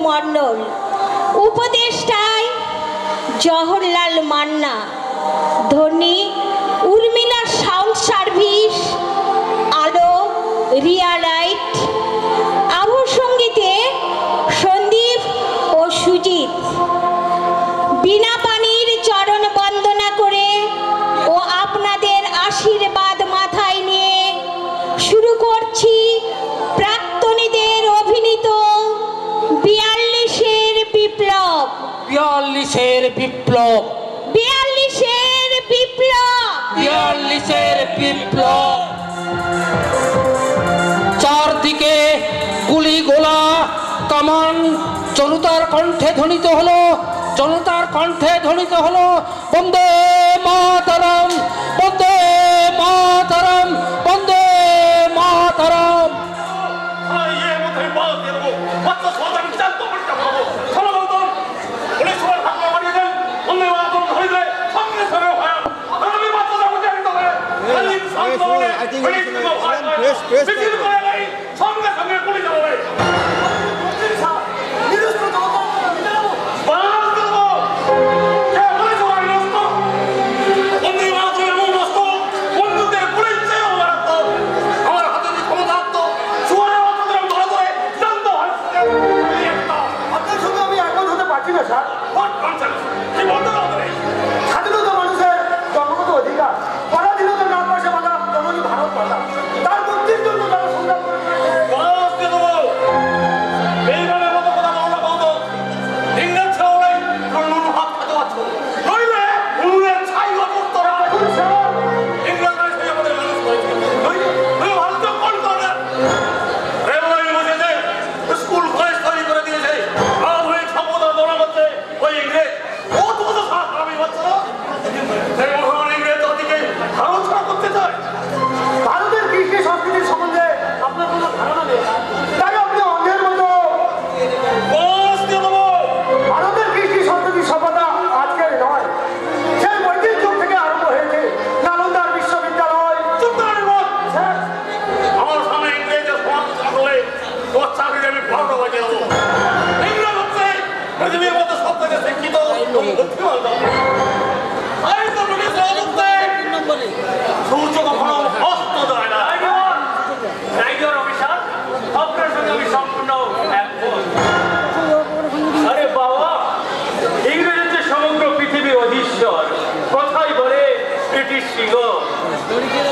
মণ্ডল, উপদেষ্টায় জওহরলাল মান্না, ধনী Urmila sound service, আলো Riya light, আবহ সঙ্গীতে সন্দীপ ও সুজিত। বিনা পানির চরণ বন্দনা করে ও আপনাদের আশীর্বাদ মাথায় নিয়ে শুরু করছি প্রাক্তনীদের অভিনীত 42-এর বিপ্লব। 42-এর বিপ্লব, 42-এর বিপ্লব, 42-এর বিপ্লব। চারদিকে গুলি গোলা কামান জনতার কণ্ঠে ধ্বনিত হলো, জনতার কণ্ঠে ধ্বনিত হলো বন্দে মাতরম, বন্দে মাতরম, বন্দে মাতরম।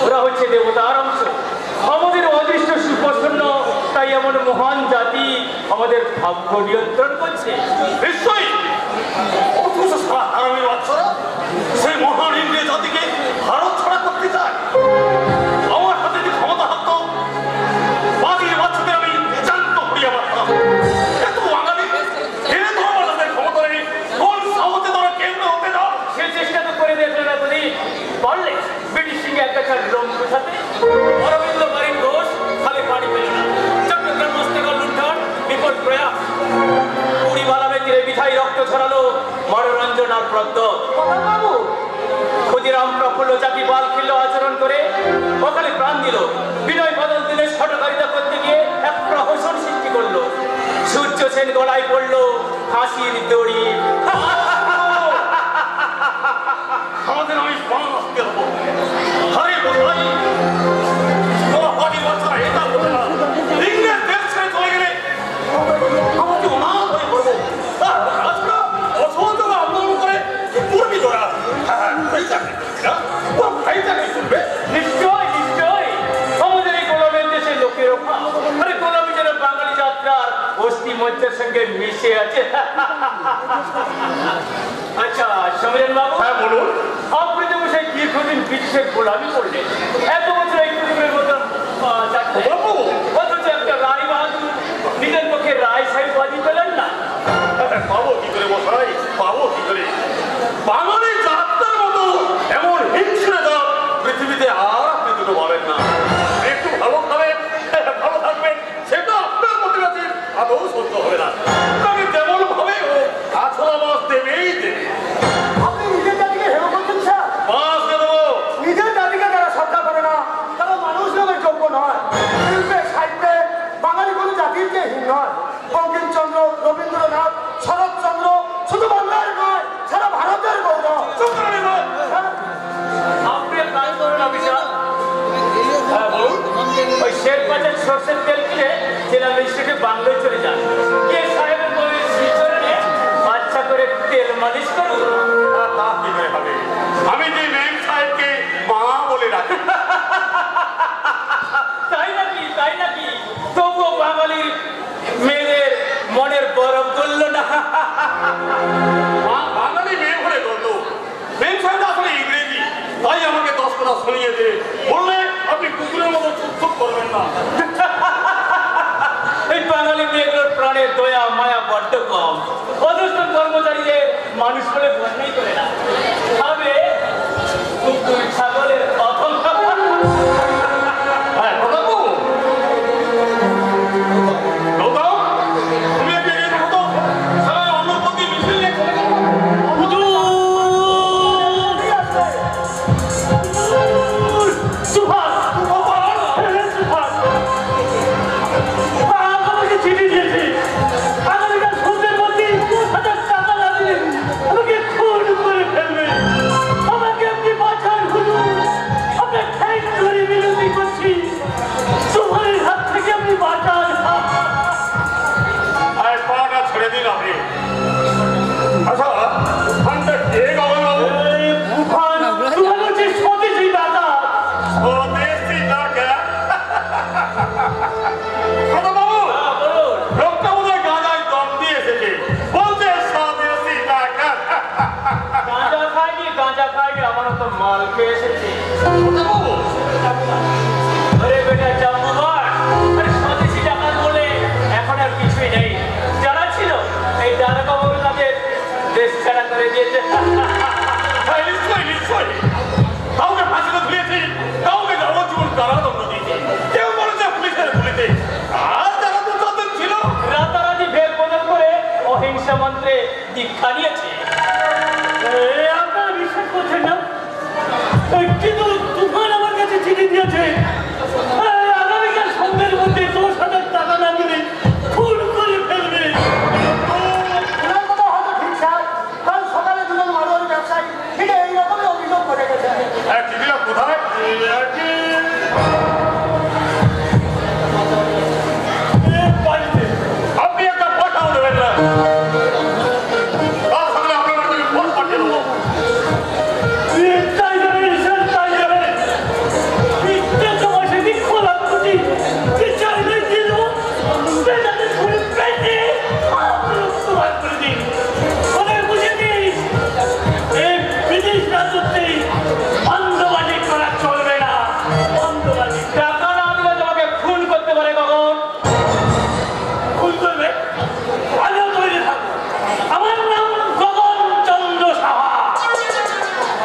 ওরা হচ্ছে দেবতার অংশ, আমাদের অদৃষ্ট সুপ্রসন্ন, তাই এমন মহান জাতি আমাদের ভাগ্য নিয়ন্ত্রণ করছে। নিশ্চয়ই সেই মহান ইন্দ্রিয় জাতিকে ভারত ছাড়া করতে চায়। আমার হাতে যে ক্ষমতা থাকতো, বাজির বাচ্চাদের আমি জান্ত করিয়া পারতাম। এত বাঙালি এনে তো আমার হাতে ক্ষমতা নেই, কোন সাহসে তোরা কেন্দ্র হতে দাও? সে চেষ্টা তো করে দেখলে না তুমি, পারলে ব্রিটিশ সিংহে একটা লোম সাথে অরবিন্দ বারিক ঘোষ খালি পানি পেল না, চট্টগ্রাম মস্তকা লুণ্ঠন বিপদ প্রয়াস, পুরী বালামে তীরে বিধায়ী রক্ত ছড়ালো মনোরঞ্জন আর প্রদ্যোৎ। ক্ষুদিরাম প্রফুল্ল চাপি বাল খিল্ল আচরণ করে ওখানে প্রাণ দিল, বিনয় বদল দিনে ষটকারিতা করতে গিয়ে এক প্রহসন সৃষ্টি করলো, সূর্য সেন গলায় পড়লো হাসির দড়ি। আমাদের আমি বাংলা দেবো, হরে বোঝাই বাজির বাচ্চারা এটা বলে না, ইংরেজ দেশ ছেড়ে চলে গেলে আমাকে অনাথ হয়ে পড়বো। তাছাড়া অসহযোগ আন্দোলন করে পূর্বী ধরা নিশ্চয় নিশ্চয় আমাদের এই গোলামের দেশের লোকের আরে গোলামি যেন বাঙালি যাত্রার অস্থি মজ্জার সঙ্গে মিশে আছে। আচ্ছা সমীরণ বাবু, হ্যাঁ বলুন। আপনি তো সেই দীর্ঘদিন ব্রিটিশের গোলামি করলেন, এত বছর এই কুকুরের মতন অথচ একটা রায় বাহাদুর নিজের পক্ষে রায় সাহেব বাজি পেলেন না। পাবো কি করে মশাই, পাবো কি করে? বাঙালি যাত্রার মতো এমন হিংস্র জাত পৃথিবীতে আর আপনি দুটো পাবেন না। একটু ভালো খাবেন, ভালো থাকবেন, সেটা আপনার প্রতিবাদী আদৌ সত্য হবে না। আমি যেমন ভাবে হোক আছলা মাছ দেবেই দেবে। আপনি নিজের জাতিকে হেয় করছেন স্যার। মাছ দেবো নিজের জাতিকে যারা শ্রদ্ধা করে না তারা মানুষ লোকের যোগ্য নয়। শিল্পে সাহিত্যে বাঙালি কোনো জাতির যে হীন নয়। বঙ্কিমচন্দ্র শেখ বাজার সর্ষের তেল কিনে জেলা ম্যাজিস্ট্রেটের বাংলায় চলে যান, গিয়ে সাহেবের বউয়ের শ্রীচরণে বাচ্চা করে তেল মালিশ করুন। তা কি করে হবে? আমি যে মেম সাহেবকে মা বলে ডাকি। তাই নাকি? তাই নাকি? তবুও বাঙালির মেয়েদের মনের বরফ গলল না। বাঙালি মেয়ে হলে বলতো মেম সাহেব আসলে ইংরেজি, তাই আমাকে 10 কথা শুনিয়ে দিয়ে বললে আপনি কুকুরের মতো চুপ করবেন না। এই বাঙালি মেয়েগুলোর প্রাণের দয়া মায়া বড্ড কম, অদৃষ্ট কর্মচারীদের মানুষ বলে বন্যাই করে না, ভাবে কুকুর ছাগলের অথম। হ্যাঁ প্রতাপবাবু, গৌতম, তুমি একটু এগিয়ে থাকো তো। সারা অন্য প্রতি মিছিল নিয়ে চলে গেল। চিঠি দিয়েছি, আগামীকাল সন্ধ্যের মধ্যে 20,000 টাকা না দিলে আমাকে খুন করে ফেলবে। আমাকে আপনি বাঁচান হুজুর, আপনার ঠ্যাং ধরে বিনতি করছি, তোমার হাত থেকে আপনি বাঁচান। আর পাটা ছেড়ে দিন আপনি। আচ্ছা, খানটা কে গগনবাবু? তোমার হচ্ছে স্বদেশী দাদা। ও দেশি ডাকা। প্রতাপবাবু, বলুন। লোকটা বোধহয় গাঁজায় দম দিয়ে এসেছে, বলছে স্বদেশি ডাকা। গাঁজা খাইনি, আমারও তো মাল খেয়ে এসেছি। প্রতাপবাবু, আরে বেটা জাম্বুবার, আরে স্বদেশি ডাকাত বলে এখন আর কিছুই নেই। যারা ছিল এই দারোগা বাবু তাদের দেশ ছাড়া করে দিয়েছে। হ্যাঁ, নিশ্চয়ই নিশ্চয়ই। কাউকে ফাঁসিতে ঝুলিয়েছি, কাউকে যাবজ্জীবন কারাদণ্ড দিয়েছি, কেউ বলেছে পুলিশের গুলিতে। আর যারা দুর্যোধন ছিল রাতারাতি ভেদ বদল করে অহিংসা মন্ত্রে দীক্ষা নিয়েছে। আপনারা বিশ্বাস করছেন না, কিন্তু তুফান আমার কাছে চিঠি দিয়েছে, আগামীকাল সন্ধ্যের মধ্যে 10,000 টাকা না দিলে খুন করে ফেলবে। ওনার কথা হয়তো ঠিক স্যার, কাল সকালে দুজন মারোয়ারি ব্যবসায়ী ঠিক এইরকমই অভিযোগ করে গেছে। টিভিটা কোথায়? বাড়িতে আপনি একটা পাঠাও দেবেন না। কাল সকালে আপনার বাড়িতে ফোন পাঠিয়ে দেবো। তাই যাবেন স্যার, তাই যাবেন। মিথ্যে মাসে খোলা খুঁটি যে চাইলে দিয়ে দেবো, বেটাতে খুলে পেটে রক্ত বার করে দিন। ওদের বুঝে দিন, এই ব্রিটিশ রাজত্বে বন্ধবাজি করা চলবে না, বন্ধবাজি। টাকা না দিলে তোমাকে খুন করতে পারে কখন? খুন করবে, আমিও তৈরি থাকবো। আমার নাম গগন চন্দ্র সাহা।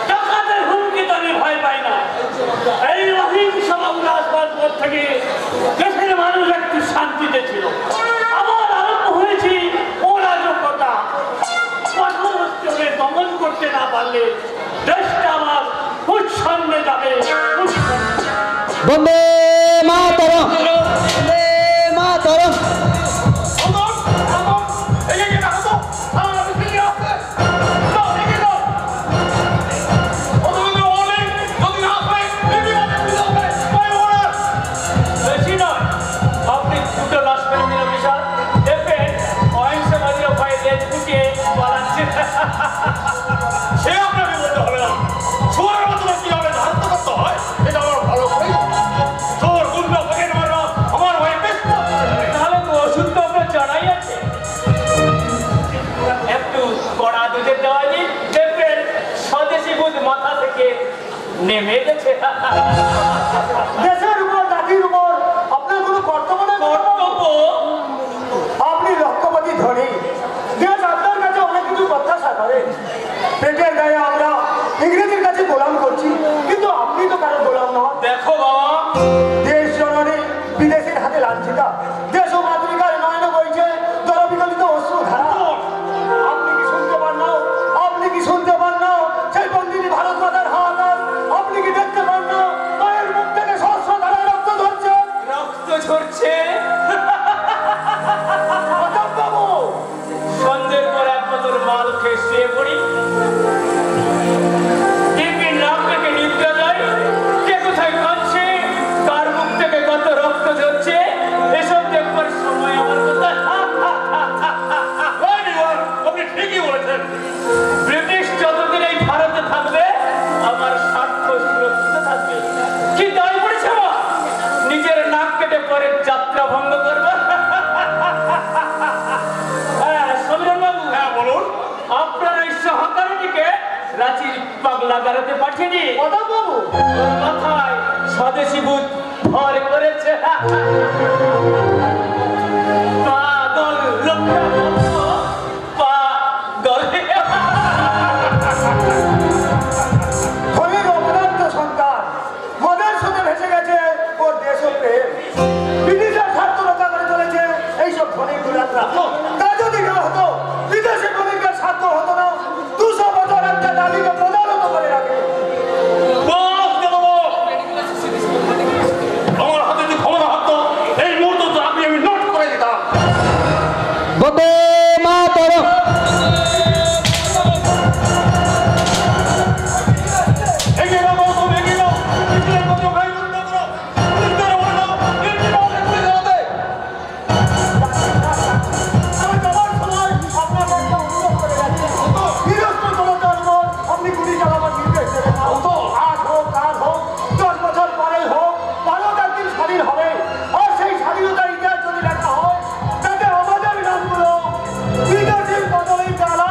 ডাকাতের হুমকিতে আমি ভয় পাই না। এই অহিংসা রাজপথ পথ থেকে দেশের মানুষ একটু শান্তিতে ছিল। আবার আরম্ভ হয়েছে অরাজকতা। কঠোর হস্তে দমন করতে না পারলে দেশটা আমার উচ্ছন্নে যাবে। বন্দে মাতরম, বন্দে মাতরম। এগিয়ে রাখো তো। আমার মিছিল নিয়ে আসছে। যাও, এগিয়ে যাও। ওদের অনেক যদি না আসবে, এগিয়ে যাবে। My order! বেশি নয়, আপনি দুটো লাশ ফেলে দিলেন বিশাল। দেখবেন অহিংসাবাদীরা ভয়ে লেজ ফুটিয়ে পালাচ্ছে। সে আপনাকে বলতে হবে না। শুয়ারের মতো কিভাবে ধারণ করতে হয় এটা আমার ভালো করে চোর গুন্ডা পকেট মারবা আমার ভয়ে বেশ তাহলে তো ওষুধ তো আপনার জানাই আছে। একটু কড়া দুধের দেওয়া দিন, দেখবেন স্বদেশি বুধ মাথা থেকে নেমে গেছে। দেশের উপর জাতির উপর আপনার কোনো কর্তব্য নেই? কর্তব্য? আপনি লক্ষ্যপতি ধনী, দেশ আপনার কাছে অনেক কিছু প্রত্যাশা করে। পেটের গায়ে আমরা ইংরেজির কাছে গোলাম করছি, কিন্তু আপনি তো কারো গোলাম নন। দেখো বাবা, দেশ জননী বিদেশের হাতে লাঞ্ছিতা, দেশ ও মাতৃকার নয়নে বইছে জলবিকলিত অশ্রুধারা। আপনি কি শুনতে পান না? আপনি কি শুনতে পান না সেই বন্দিনী ভারত মাতার হাহাকার? আপনি কি দেখতে পান না মায়ের মুখ থেকে সহস্র করাচির পাগলা গারোতে পাঠিয়ে দিয়ে কথা বাবু ওর মাথায় স্বদেশি বুধ ভর করেছে। পাগল লোকটা পাগল। ধনীর অপরাধ সন্তান মদের সাথে ভেসে গেছে ওর দেশপ্রেম, ব্রিটিশের স্বার্থ রক্ষা করে চলেছে এইসব ধনী গুলাতরা। তা যদি না হতো, বিদেশি শ্রমিকের স্বার্থ হতো না, 200 বছর একটা দাবিকে প্রধানত করে রাখে। আমার হাতে যে ক্ষমতা থাকতো এই মুহূর্তে তো আমি নোট করে দিতাম। বন্দে মাতরম। এগিয়ে নাও গৌতম, এগিয়ে নাও। ইসলামের মতো ভাই বন্ধ করো। পুলিশদের বলে দাও, এই জীবনে পুলিশ হবে। আমি যাওয়ার সময় আপনাকে একটা অনুরোধ করে যাচ্ছি। নিরস্ত্র জনতার উপর আপনি গুলি চালাবার নির্দেশ দেবেন না। আজ হোক, কাল হোক, 10 বছর পরেই হোক, ভারত একদিন স্বাধীন হবে। আর সেই স্বাধীনতার ইতিহাস যদি লেখা হয়, তাতে আমাদের নামগুলো বিদেশির বদলে জ্বালা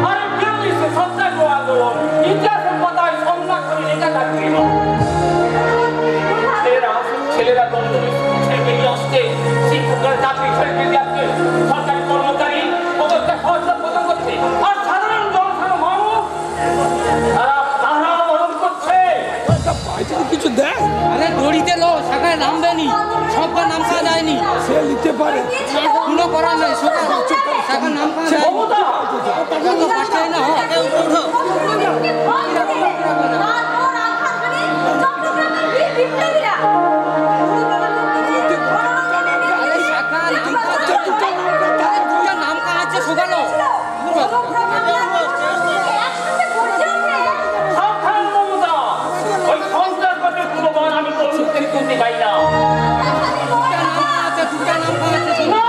আর 42 সত্যাগ্রহ আন্দোলন ইতিহাসের পাতায় সংজ্ঞা করে লেখা থাকবে। ছেলেরা বেরিয়ে আসছে, শিক্ষকরা চাকরি ছেড়ে বেরিয়ে আসছে, সরকারি কর্মচারী ওদেরকে সহযোগ প্রদান করছে, আর সাধারণ জনসাধারণ মানুষ তারা মরণ করছে। কিছু দেয় আরে দড়িতে লো শাখায় নাম দেয়নি, সবকার নাম খাওয়া যায়নি, সে নিতে পারে কোনো করার নেই, শাখার নাম খাওয়া যায় মমতা, পাঁচটাই না হোক নাম কাজ আছে শোকানো সাবধান মমতা, ওই সন্ত্রাসবাদের পূর্ববান আমি কর্মচারী করতে পাই না। না!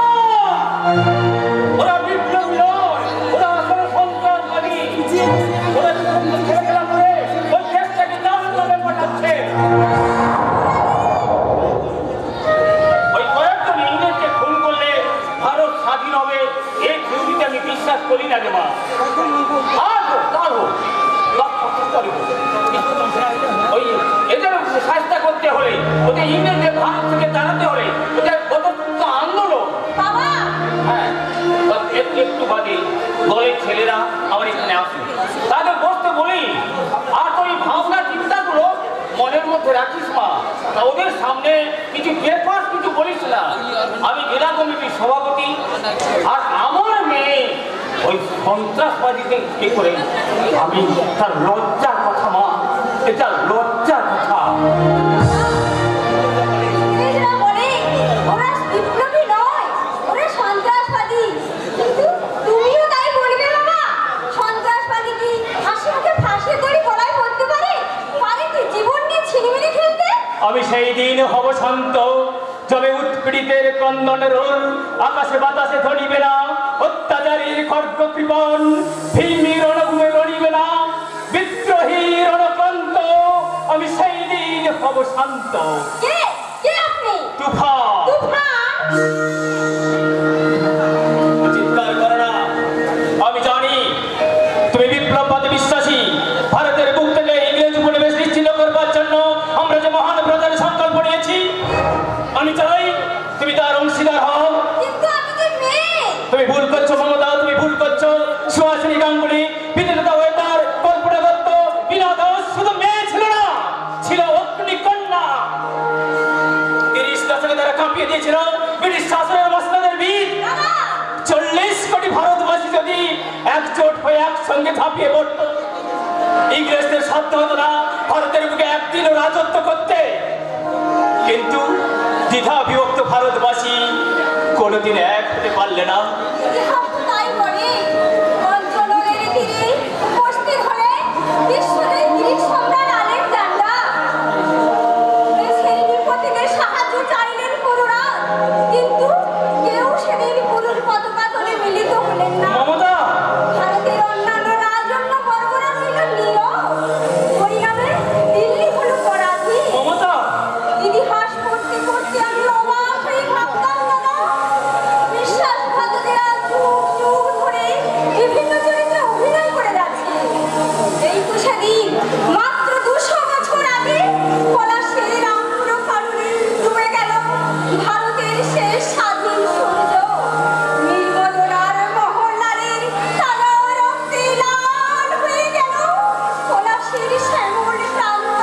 ওরা বিপ্লবী নয়, ওরা আসলে সন্ত্রাসবাদী। ওরা খেলাধুলা করে ওই দেশটাকে জাহান্নামে পাঠাচ্ছে। ওই কয়েকজন ইংরেজকে খুন করলে ভারত স্বাধীন হবে, এই থিওরিতে আমি বিশ্বাস করি না রে মা। ওই এদের চেষ্টা করতে হলে, ওদের ইংরেজদের ভারত থেকে জানাতে হলে, ওদের গতযুদ্ধ আন্দোলন। হ্যাঁ, একটু বাদে দলের ছেলেরা আমার এখানে আসে, তাদের বসতে বলি, আর ওই ভাবনা চিন্তাগুলো মনের মধ্যে রাখিস মা। ওদের সামনে কিছু বেফাস কিছু বলিস না। আমি জেলা কমিটির সভাপতি, আর আমার মেয়ে ওই সন্ত্রাসবাদীদের কি করে, আমি তার লজ্জার কথা মা, এটা লজ্জার কথা। আমি সেই দিন হব শান্ত, যবে উৎপীড়িতের ক্রন্দনের রোল আকাশে বাতাসে ধরিবে না, অত্যাচারীর খড়গ কৃপণ ভীমির রণভূমে রণিবে না, বিদ্রোহীর রণক্রান্ত, আমি সেই দিন হব শান্ত। তুফান, চিৎকার করো না। আমি জানি তুমি বিপ্লববাদে বিশ্বাসী। ভারতের বুক থেকে ইংরেজ উপনিবেশ নিশ্চিহ্ন করবার জন্য আমরা যে মহান ব্রতের সংকল্প নিয়েছি, আমি চাই তুমি তার অংশীদার হও। তুমি ভুল করছো মমতা, তুমি ভুল করছো। সুহাসিনী গাঙ্গুলি বিদ্যালতা ওয়েদার, কল্পনা দত্ত, বীণা দাস শুধু মেয়ে ছিল না, ছিল অগ্নিকন্যা। 30 দশকে তারা কাঁপিয়ে দিয়েছিল ব্রিটিশ শাসনের মসলাদের বীজ। 40 কোটি ভারতবাসী যদি একজোট হয়ে একসঙ্গে ঝাঁপিয়ে পড়ত, ইংরেজদের সাধ্য হতো না ভারতের বুকে একদিনও রাজত্ব করতে। কিন্তু দ্বিধা বিভক্ত ভারতবাসী কোনোদিন এক হতে পারলে না। মমতা, মমতা, ইতিহাস পড়তে পড়তে আমি অবাক হয়ে ভাবতাম না, বিশ্বাসঘাতকেরা যুগ যুগ ধরে বিভিন্ন চরিত্রে অভিনয় করে যাচ্ছে। এই তো সেদিন মাত্র 200 বছর আগে পলাশের রামপুর ফারুলে ডুবে গেল ভারতের শেষ স্বাধীন সূর্য। নীলমদনার মোহনলালের টানা রক্তে লাল হয়ে গেল পলাশের শ্যামল প্রান্ত।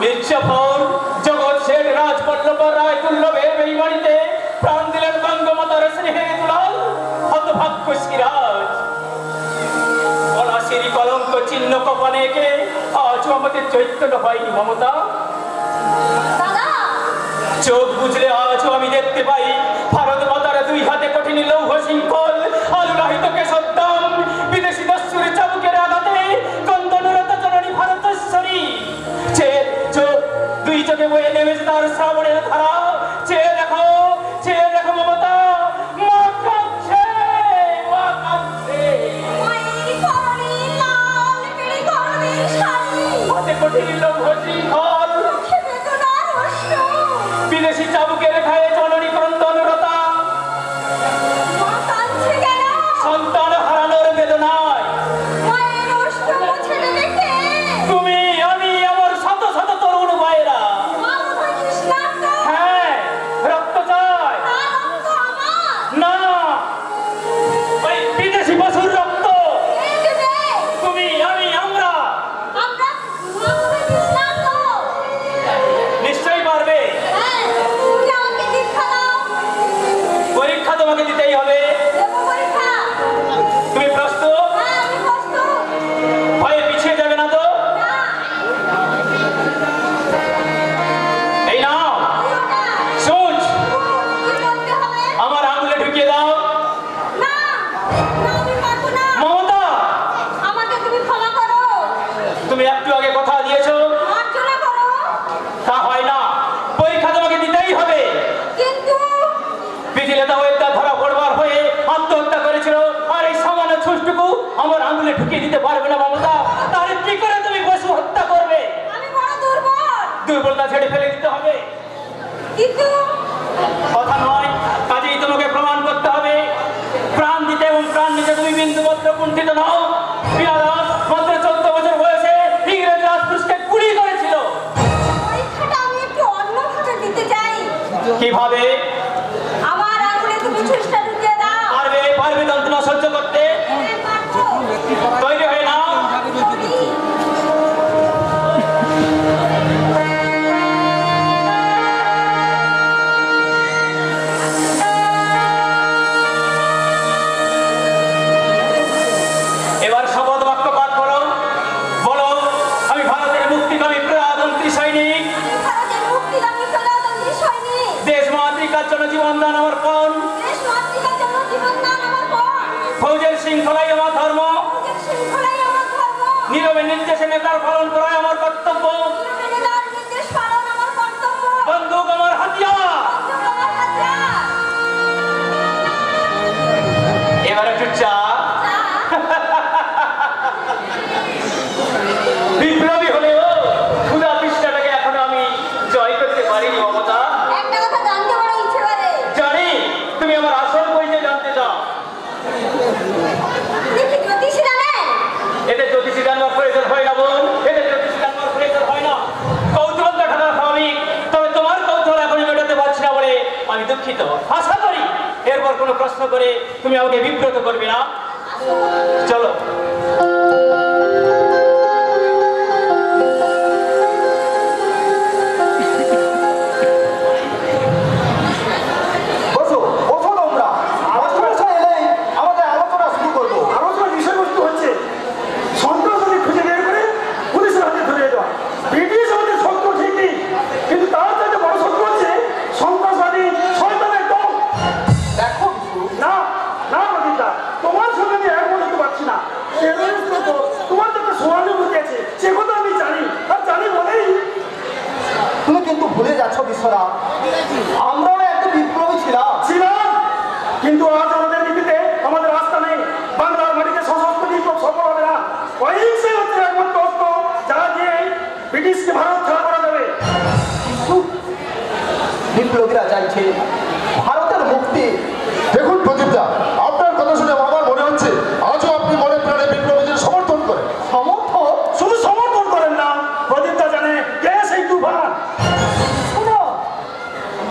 মির্জাফর জগৎ শেখ রাজপল্লব রায় দুর্লভের বেইমানিতে প্রাণ দিলেন বঙ্গমাতার স্নেহে দুলাল হতভাগ্য সিরাজ। পলাশির কলঙ্ক চিহ্ন কপালে এঁকে আজও আমাদের চৈতন্য হয়নি মমতা। দাদা, চোখ বুঝলে আজও আমি দেখতে পাই ভারত মাতার 2 হাতে কঠিন লৌহ শৃঙ্খল, আলুলাহিত কেশোদ্দাম, বিদেশি দস্যুর চাবুকের আঘাতে কন্দনরত জননী ভারতেশ্বরী। দুই চোখে বয়ে নেমেছে তার শ্রাবণের ধারা। চেয়ে দেখো মমতা, মা কাঁদছে, মা কাঁদছে। মায়ের করণে লাল বেড়ে গরমের শাড়ি, হাতে কঠিন লৌহ শৃঙ্খল, মুখে বেদনার অশ্রু। বিদেশি চাবুকের ঘায়ে জননী ক্রন্দনরতা। মা কাঁদছে কেন? সন্তান ঢুকিয়ে দিতে পারবে না মমতা, তাহলে কি করে তুমি পশু হত্যা করবে? আমি বড় দুর্বল। দুর্বলতা ছেড়ে ফেলে দিতে হবে। কিন্তু কথা নয়, কাজেই তোমাকে প্রমাণ করতে হবে। প্রাণ দিতে এবং প্রাণ নিতে তুমি বিন্দুমাত্র কুণ্ঠিত নাও। বিনাদাস মাত্র 14 বছর বয়সে ইংরেজ রাজপুরুষকে গুলি করেছিল। পরীক্ষাটা আমি একটু অন্যভাবে দিতে চাই। কিভাবে? আমার আঙুলে তুমি ছুঁচটা ঢুকিয়ে দাও। পারবে পারবে যন্ত্রণা সহ্য করতে? হ্যাঁ, পারবো। তৈরি হয়ে নাও। এবার শপথ বাক্য পাঠ করো। বলো, আমি ভারতের মুক্তিকামী প্রজাতন্ত্রী সৈনিক, ভারতের মুক্তিগামী প্রজাতন্ত্রী সৈনিক। দেশ মাতৃকার জন্য জীবন দান আমার পণ, দেশ মাতৃকার জন্য জীবন দান আমার পণ। ফৌজের শৃঙ্খলাই আমার ধর্ম, ফৌজের শৃঙ্খলাই আমার ধর্ম। নীরবে নির্দেশে নেতার পালন করাই আমার কর্তব্য। মেনেদার নির্দেশ পালন আমার কর্তব্য। বন্দুক আমার হাতিয়ার। বন্দুক আমার হাতিয়ার। এবার একটু চা। বিপ্লবী হলেও ক্ষুধা তৃষ্ণাটাকে এখনো আমি জয় করতে পারিনি মমতা। একটা কথা জানতে বড় ইচ্ছে করে। জানি তুমি আমার আসল পরিচয় জানতে চাও। দেখি জ্যোতিষী জানেন? এতে জ্যোতিষী জানবার প্রয়োজন হয় না বোন, এতে জ্যোতিষী জানবার প্রয়োজন হয় না। কৌতূহল দেখানো স্বাভাবিক, তবে তোমার কৌতূহল এখন মেটাতে পারছি না বলে আমি দুঃখিত। আশা করি এরপর কোনো প্রশ্ন করে তুমি আমাকে বিব্রত করবে না। চলো। বসো বসো তোমরা। মাস্টারমশাই এলেই আমাদের আলোচনা শুরু করবো। আলোচনার বিষয়বস্তু হচ্ছে সন্ত্রাসবাদী খুঁজে বের করে পুলিশের হাতে ধরিয়ে দেওয়া। ব্রিটিশ আমাদের শত্রু ঠিকই, কিন্তু তার চাইতে বড় শত্রু হচ্ছে সন্ত্রাসবাদী শয়তানের দল। দেখো না না প্রদীপদা, তোমার সঙ্গে আমি একমত হতে পারছি না। তোমার তো একটা সহানুভূতি আছে, সে কথা আমি জানি, আর জানি বলেই তুমি কিন্তু ভুলে যাচ্ছ বিশ্বনাথ, আমরাও একটা বিপ্লবী ছিলাম। কিন্তু আজ আমাদের নীতিতে আমাদের রাস্তা নেই। বাংলার মাটিতে সশস্ত্র বিপ্লব সফল হবে না। অহিংসাই হচ্ছে একমাত্র অস্ত্র, যা দিয়ে ব্রিটিশকে ভারত ছাড়া করা যাবে। বিপ্লবীরা চাইছে ভারতের মুক্তি। দেখুন প্রদীপদা, আপনার কথা শুনে আমার মনে হচ্ছে আজও আপনি মনে প্রাণে বিপ্লবীদের সমর্থন করেন। সমর্থন? শুধু সমর্থন করেন না, প্রদীপদা জানে কে সেই তুফান। শোনো,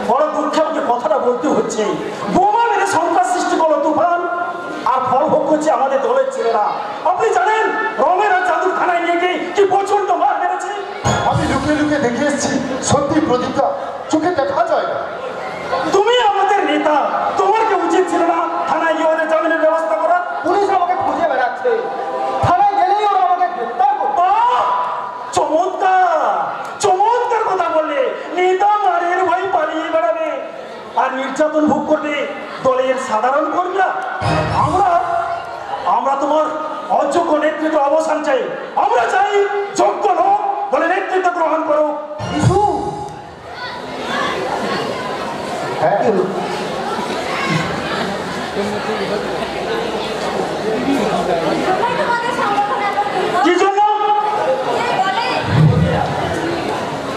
বড় দুঃখে আমাকে কথাটা বলতে হচ্ছে। বোমা মেরে সন্ত্রাস সৃষ্টি করলো তুফান, আর ফল ভোগ করছে আমাদের দলের ছেলেরা। আপনি জানেন রমের আর চাঁদুর থানায় নিয়ে গিয়ে কি প্রচন্ড মার মেরেছে। আমি লুকিয়ে লুকিয়ে দেখে এসেছি, সত্যি প্রদীপদা চোখে দেখা যায় না। তুমি আমাদের নেতা, তোমার কি উচিত ছিল না থানায় গিয়ে ওদের জামিনের ব্যবস্থা করা? পুলিশ আমাকে খুঁজে বেড়াচ্ছে, থানায় গেলেই ওরা আমাকে গ্রেফতার করবে। চমৎকার চমৎকার কথা বললে। নেতা মারের ভয় পালিয়ে বেড়াবে আর নির্যাতন ভোগ করবে দলের সাধারণ কর্মীরা। আমরা আমরা তোমার অযোগ্য নেতৃত্ব অবসান চাই। আমরা চাই যোগ্য লোক দলের নেতৃত্ব গ্রহণ করো। কিছু হ্যাঁ তোমরা তোমাদের সংগঠন এত দুর্বল। কি জন্য?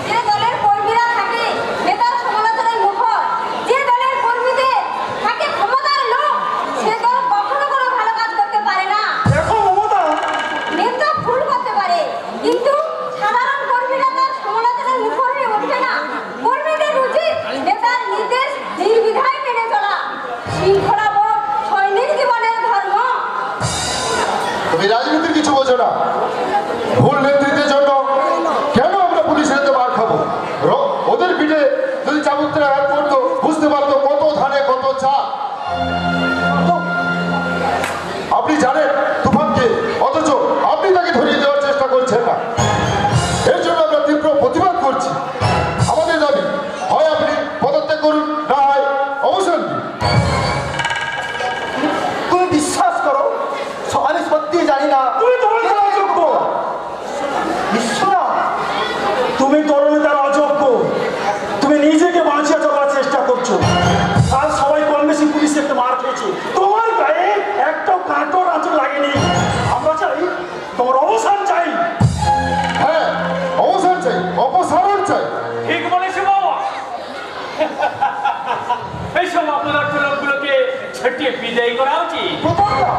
যে দলের কর্মীরা থাকে নেতার সমালোচনায় মুখর, যে দলের কর্মীদের থাকে ক্ষমতার লোক, সে দল কখনো কোনো ভালো কাজ করতে পারে না। দেখো মমতা, নেতা ভুল করতে পারে, কিন্তু সাধারণ কর্মীরা তার সমালোচনায় মুখর হয়ে ওঠে না। কর্মীদের উচিত নেতার নির্দেশ নির্দ্বিধায় মেনে চলা। শৃঙ্খলাবোধ সৈনিক জীবনের ধর্ম। তুমি রাজনীতির কিছু বোঝো না। ভুল নেতৃত্বের জন্য কেন আমরা পুলিশের হাতে মার খাবো? ওদের পিঠে যদি চাবুকরা হাত পড়তো, বুঝতে পারতো কত ধানে কত চা। আপনি জানেন তুফানকে, অথচ আপনি তাকে ধরিয়ে দেওয়ার চেষ্টা করছেন না। এর জন্য আমরা তীব্র প্রতিবাদ করছি। আমাদের দাবি, হয় আপনি পদত্যাগ করুন, না হয় অবসান দিন। তুমি বিশ্বাস করো আমি সত্যি জানি না তুমি তরুণের অযোগ্য। বিশ্বনাথ, তুমি তরুণের অযোগ্য। তুমি নিজেকে বাঁচিয়ে চলার চেষ্টা করছো। আর সবাই কম বেশি পুলিশ একটা মার খেয়েছে, তোমার গায়ে একটাও কাঁটোর আঁচড় লাগেনি। তোমার অবসান চাই। হ্যাঁ, অবসান চাই, অপসারণ চাই। ঠিক বলেছে বাবা। এইসব অপদার্থ লোকগুলোকে ছটিয়ে বিদায় করা উচিত। প্রতাপদা,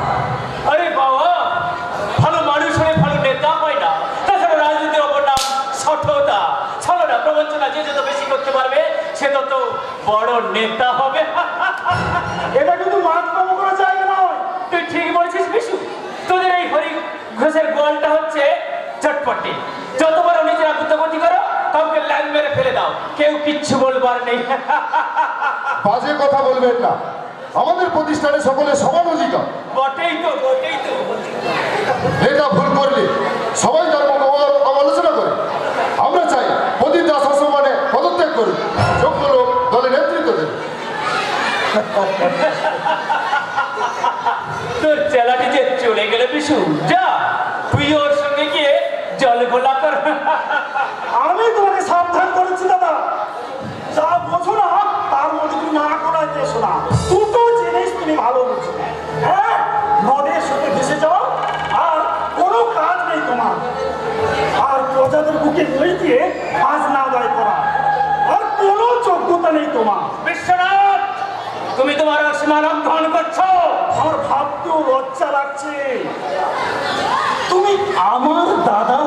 আরে বাবা, ভালো মানুষ হয়ে ভালো নেতা হয় না। তাছাড়া রাজনীতির অপর নাম সঠতা, ছলনা, প্রবঞ্চনা। যে যত বেশি করতে পারবে সে তত বড় নেতা হবে। এটা কিন্তু মাছ পাবো করা জায়গা নয়। তুই ঠিক বলেছিস বিশু। তোদের এই হরি ঘোষের গোয়ালটা হচ্ছে চটপটে। যতবার নিজের আত্মগতি করো, কাউকে লাইন মেরে ফেলে দাও, কেউ কিচ্ছু বলবার নেই। বাজে কথা বলবেন না। আমাদের প্রতিষ্ঠানে সকলে সমান অধিকার। বটেই তো, বটেই তো। নেতা ভুল করলে সবাই তার আলোচনা করে। আমরা চাই প্রদীপ দাস সসম্মানে পদত্যাগ করুন, যোগ্য লোক দলে নেতৃত্ব দেন। তোর চেলাটি যে চলে গেলে বিশু, যা তুই ওর সঙ্গে গিয়ে জল ঘোলা কর। আমি তোমাকে সাবধান করেছি দাদা, যা বোঝো না তার মধ্যে তুমি না করাই এসো না। দুটো জিনিস তুমি ভালো বুঝো। হ্যাঁ, নদের সাথে ভেসে যাও আর কোনো কাজ নেই তোমার, আর প্রজাদের বুকে বই দিয়ে কাজ না দায় করা, আর কোনো যোগ্যতা নেই তোমার। বিশ্বনাথ, তুমি তোমার অসীমা লঙ্ঘন করছো। আমার ভাবতেও লজ্জা লাগছে। তুমি আমার দাদা,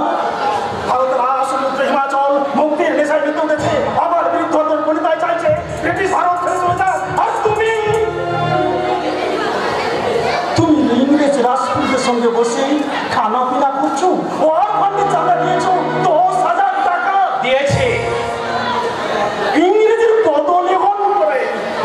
ভারতের সমুদ্র হিমাচল মুক্তির নেশায় বিদ্যুৎ উঠেছে, আমার বিরুদ্ধে পরিচয় চাইছে, ব্রিটিশ ভারত ছেড়ে চলে যাও। আর তুমি ইংরেজ রাজপুতদের সঙ্গে বসে খানা পিনা করছো, ওর ফান্ডে চাঁদা দিয়েছো 10,000 টাকা দিয়েছে। ইংরেজের পদলেখন করে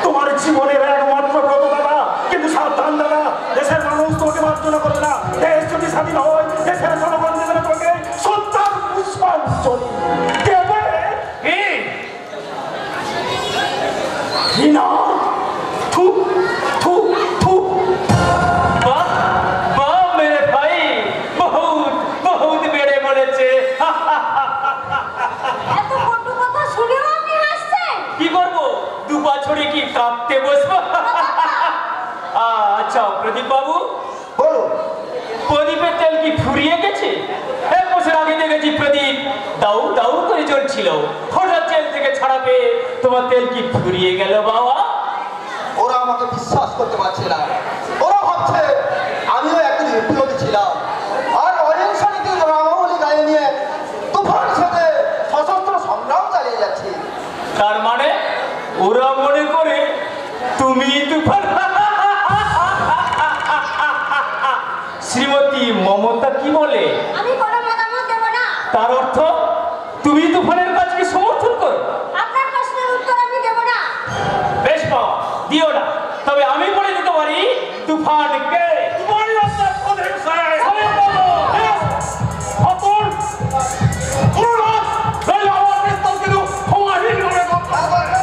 তোমার জীবনের একমাত্র ব্রত দাদা। কিন্তু সাবধান দাদা, দেশের মানুষ তোমাকে মার্জনা করবে না। দেশ যদি স্বাধীন হয়, দেশের জনগণ দেবে না তোমাকে সত্যার পুষ্পাঞ্জলি দেবে। ঘৃণা, থু থু থু। বাহ, বাহ মেরে ভাই, বহুত বহুত বেড়ে বলেছে। এত কটু কথা শুনেও আপনি হাসছেন? কি করবো, দু বছরে কি কাঁপতে বসবো? আচ্ছা প্রদীপ বাবু, বলো, প্রদীপের তেল কি ফুরিয়ে গেছে? 1 বছর আগে দেখেছি প্রদীপ দাউ দাউ করে জ্বলছিল। হঠাৎ জেল থেকে ছাড়া পেয়ে তোমার তেল কি ফুরিয়ে গেল বাবা? ওরা আমাকে বিশ্বাস করতে পারছে না। ওরা ভাবছে আমিও একদিন বিপ্লবী ছিলাম, আর অহিংস নীতির রামাবলী গায়ে নিয়ে তুফান সাথে সশস্ত্র সংগ্রাম চালিয়ে যাচ্ছি। তার মানে ওরা মনে করে তুমি তুফান। শ্রীমতী মমতা কি বলে? আমি কোনো মতামত দেব না। তার অর্থ তুমি তুফানের কাজকে সমর্থন করো? আপনার প্রশ্নের উত্তর আমি দেব না। বেশ বাবা, দিও না। তবে আমি বলে দিতে পারি তুফানকে।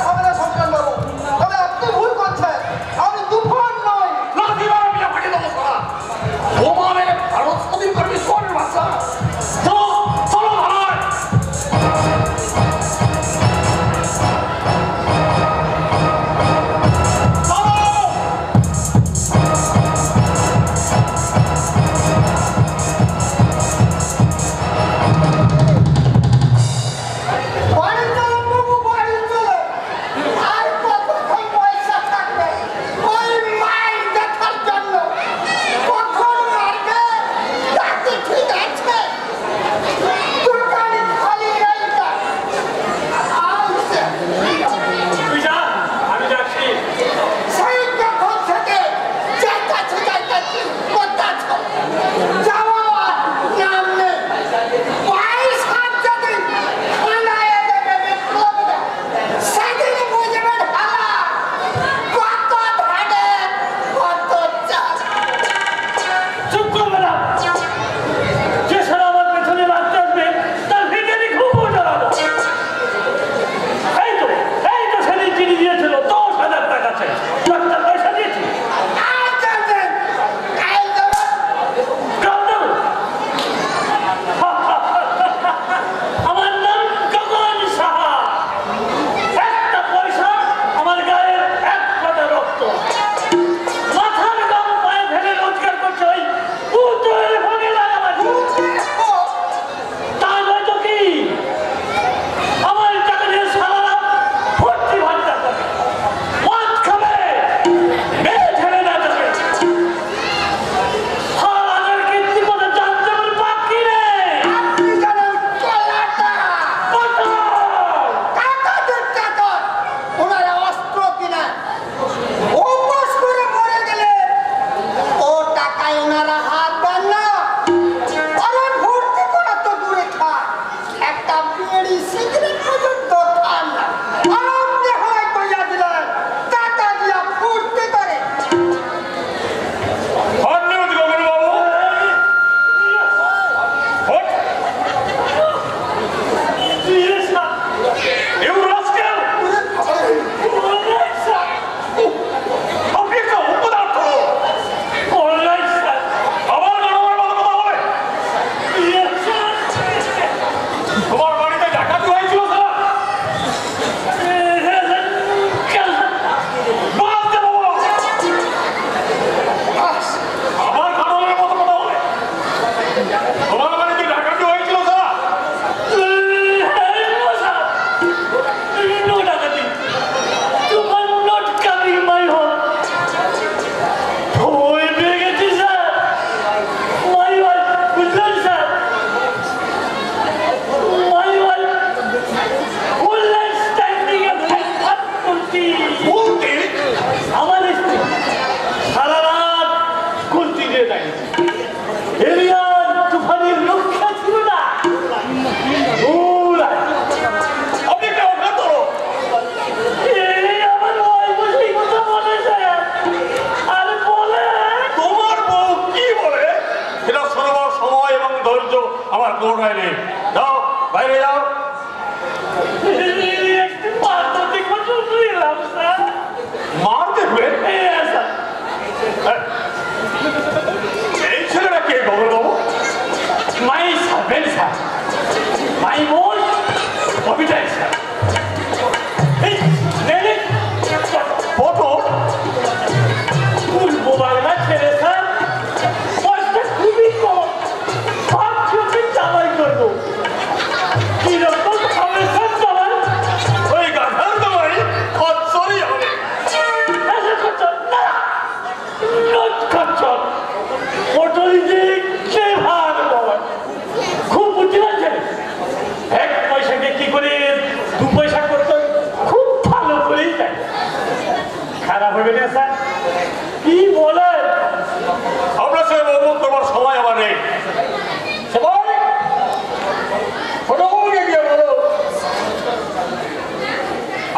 হবে না সঞ্চান বাবু, তবে আপনি ভুল করছেন। আমি তুফান নই। ধৈর্য আমার কোনোটাই নেই। যাও বাইরে যাও। মার দেখবে এই ছেলেটা কে খবর বাবু? মাই সার্ভেন্ট স্যার, মাই বোন অভিযান স্যার। ফটো পূর্ব বাংলা ছেলে স্যার, বয়সটা খুবই কম, ভাবছি ওকে চালাই করবো। কিরকম হবে স্যার চালাই? ওই গাধার তোমায় খচ্চরই হবে। খুব বুদ্ধিমান ছেলে, এক পয়সাকে কি করে দু পয়সা করতো খুব ভালো করেই যায়। খারাপ হবে না স্যার, কি বলেন? আপনার সঙ্গে বকবক করবার সময় আমার নেই। সবাই ফটোকে গিয়ে বলো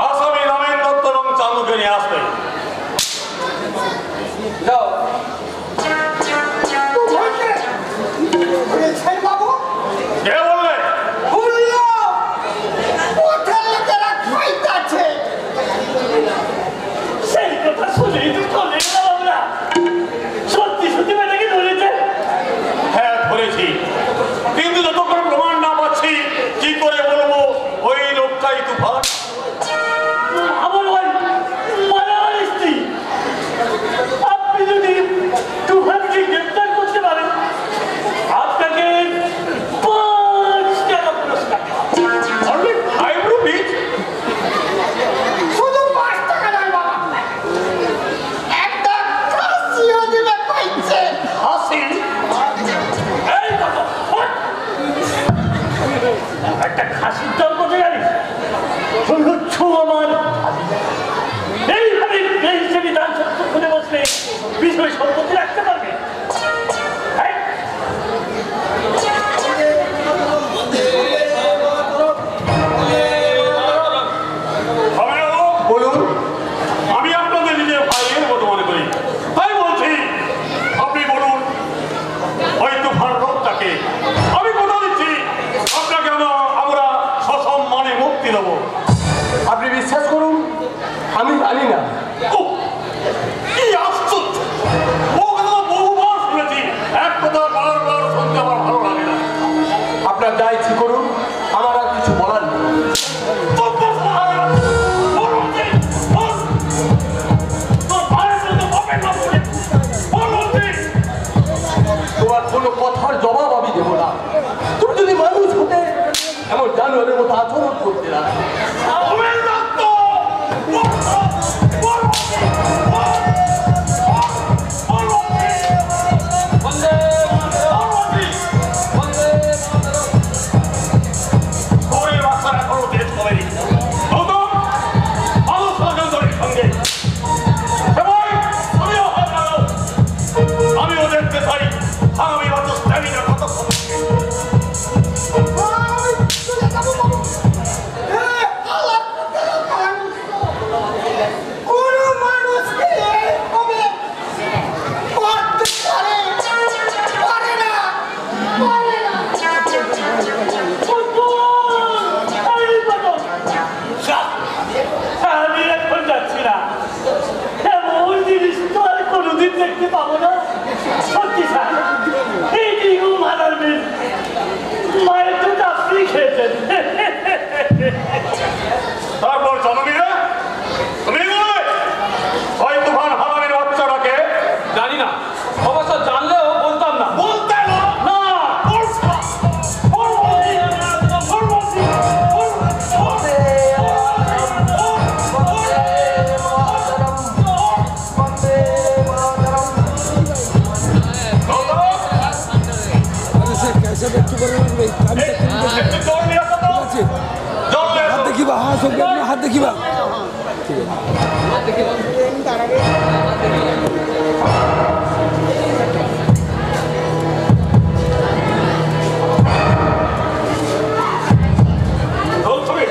আসামি নবীন দত্ত এবং চান্দুকে নিয়ে আসবে। যাও। বাবু কে বললে? সেই কথা শুনেই তো চলে গেলাম আমরা। সত্যি সত্যি মেয়েটাকে ধরেছে? হ্যাঁ ধরেছি, কিন্তু যতক্ষণ প্রমাণ না পাচ্ছি কি করে বলবো ওই লোকটাই তুফান। আমার ভাই মারার স্ত্রী। আপনি যদি তুফানকে গ্রেপ্তার করতে পারেন আপনাকে 5 টাকা পুরস্কার। Only 5 rupees? শুধু 5 টাকা নয় বাবা, একটা খাসিও দিবে কইছে। হাসি? এই কথা, ওঠ। একটা খাসির দাম কত জানিস? হচ্ছ আমার এইভাবে এই হিসেবে দান সত্য খুলে বসলে বিষয় সম্পত্তি রাখতে পারবে? এই, বলুন। আমি আপনাদের নিজের ভাইয়ের মতো মনে করি, তাই বলছি আপনি বলুন ওই তুফান লোকটাকে। আমি কথা দিচ্ছি আপনাকে আমরা সসম্মানে মুক্তি দেবো। আপনি বিশ্বাস করুন, আমি জানি না। উহ, কি আশ্চর্য! ও কথা তো বহুবার শুনেছি, এক কথা বারবার শুনতে আমার ভালো লাগে না। আপনার যা ইচ্ছে করুন, আমার আর কিছু বলার নেই। তোমার কোনো কথার জবাব আমি দেবো না। তুমি যদি মানুষ হতে এমন জানোয়ারের মতো আচরণ করতে না। আমি ওদেরকে চাই আমি অত স্ট্যামিনা কতক্ষণ। আমি এখন যাচ্ছি না, এমন জিনিস তো আর কোনোদিন দেখতে পাবো না। সত্যি স্যার, এই ডিগু মারার বিল মায়ের দুধ আপনি খেয়েছেন। তারপর জনমিয়া তুমি বলবে ওই তুফান হারামির বাচ্চাটাকে? জানি না অবশ্য, জানলেও বলতাম না। বলতে না না, अरे से कैसे बच्चों पर একটু জল নিয়ে আসো তো। জল নিয়ে हाथ আসো। देखिबा हाँ सब हाथ देखिबा জল ছবি।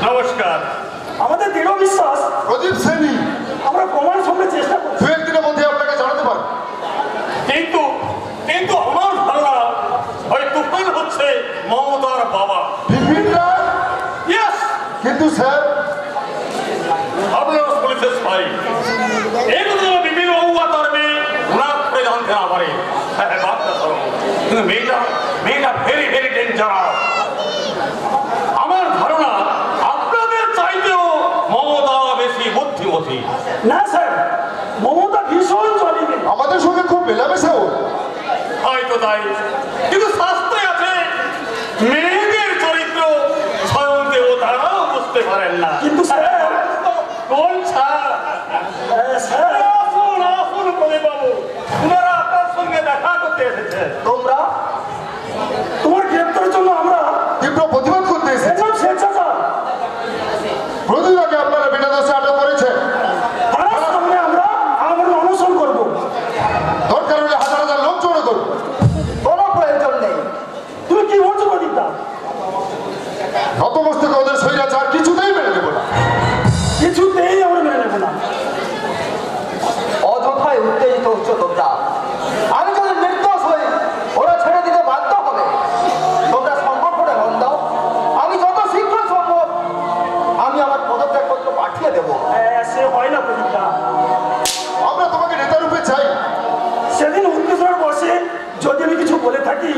নমস্কার। আমাদের দৃঢ় বিশ্বাস প্রদীপ সেনী আমরা প্রমাণ সঙ্গে চেষ্টা করছি। দু একদিনের মধ্যে আপনাকে জানাতে পারব। কিন্তু কিন্তু আমার ধারণা ওই তুফান হচ্ছে মমতার বাবা। বিপিন রায়? ইয়েস। কিন্তু স্যার আপনার পুলিশের স্পাই এগুলো বিভিন্ন বাবু তার মেয়ে ওনার করে জানতে না পারে। হ্যাঁ বাচ্চা ধরো কিন্তু মেয়েটা ভেরি ভেরি ডেঞ্জারাস। আমার ধারণা আপনাদের চাইতেও মমতা বেশি বুদ্ধিমতী। না স্যার, মমতা ভীষণ চলিবে। আমাদের সঙ্গে খুব মেলামেশাও। হয়তো তাই, কিন্তু শাস্ত্রে আছে মেয়েদের চরিত্র স্বয়ং দেবতারাও বুঝতে পারেন না। কিন্তু স্যার কোন স্যার? আসুন আসুন প্রদীপ বাবু, ওনারা আপনার সঙ্গে দেখা করতে এসেছে। তোমরা তোমার গ্রেপ্তারের জন্য আমরা তীব্র প্রতিবাদ করতে এসেছি। এসব স্বেচ্ছাচার প্রদীপকে আপনারা বিনা দোষে আটক করেছেন। তার সামনে আমরা অনশন করবো। বলে থাকি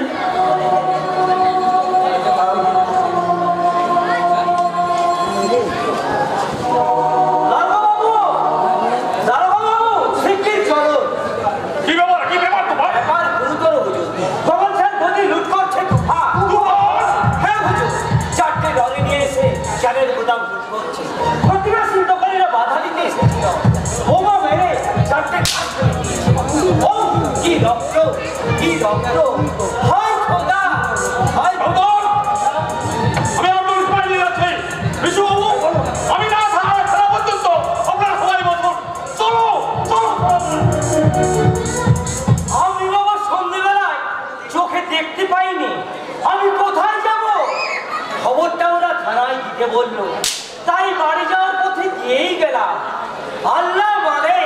বললো তাই বাড়ি যাওয়ার পথে গিয়েই গেলাম। আল্লাহ মানে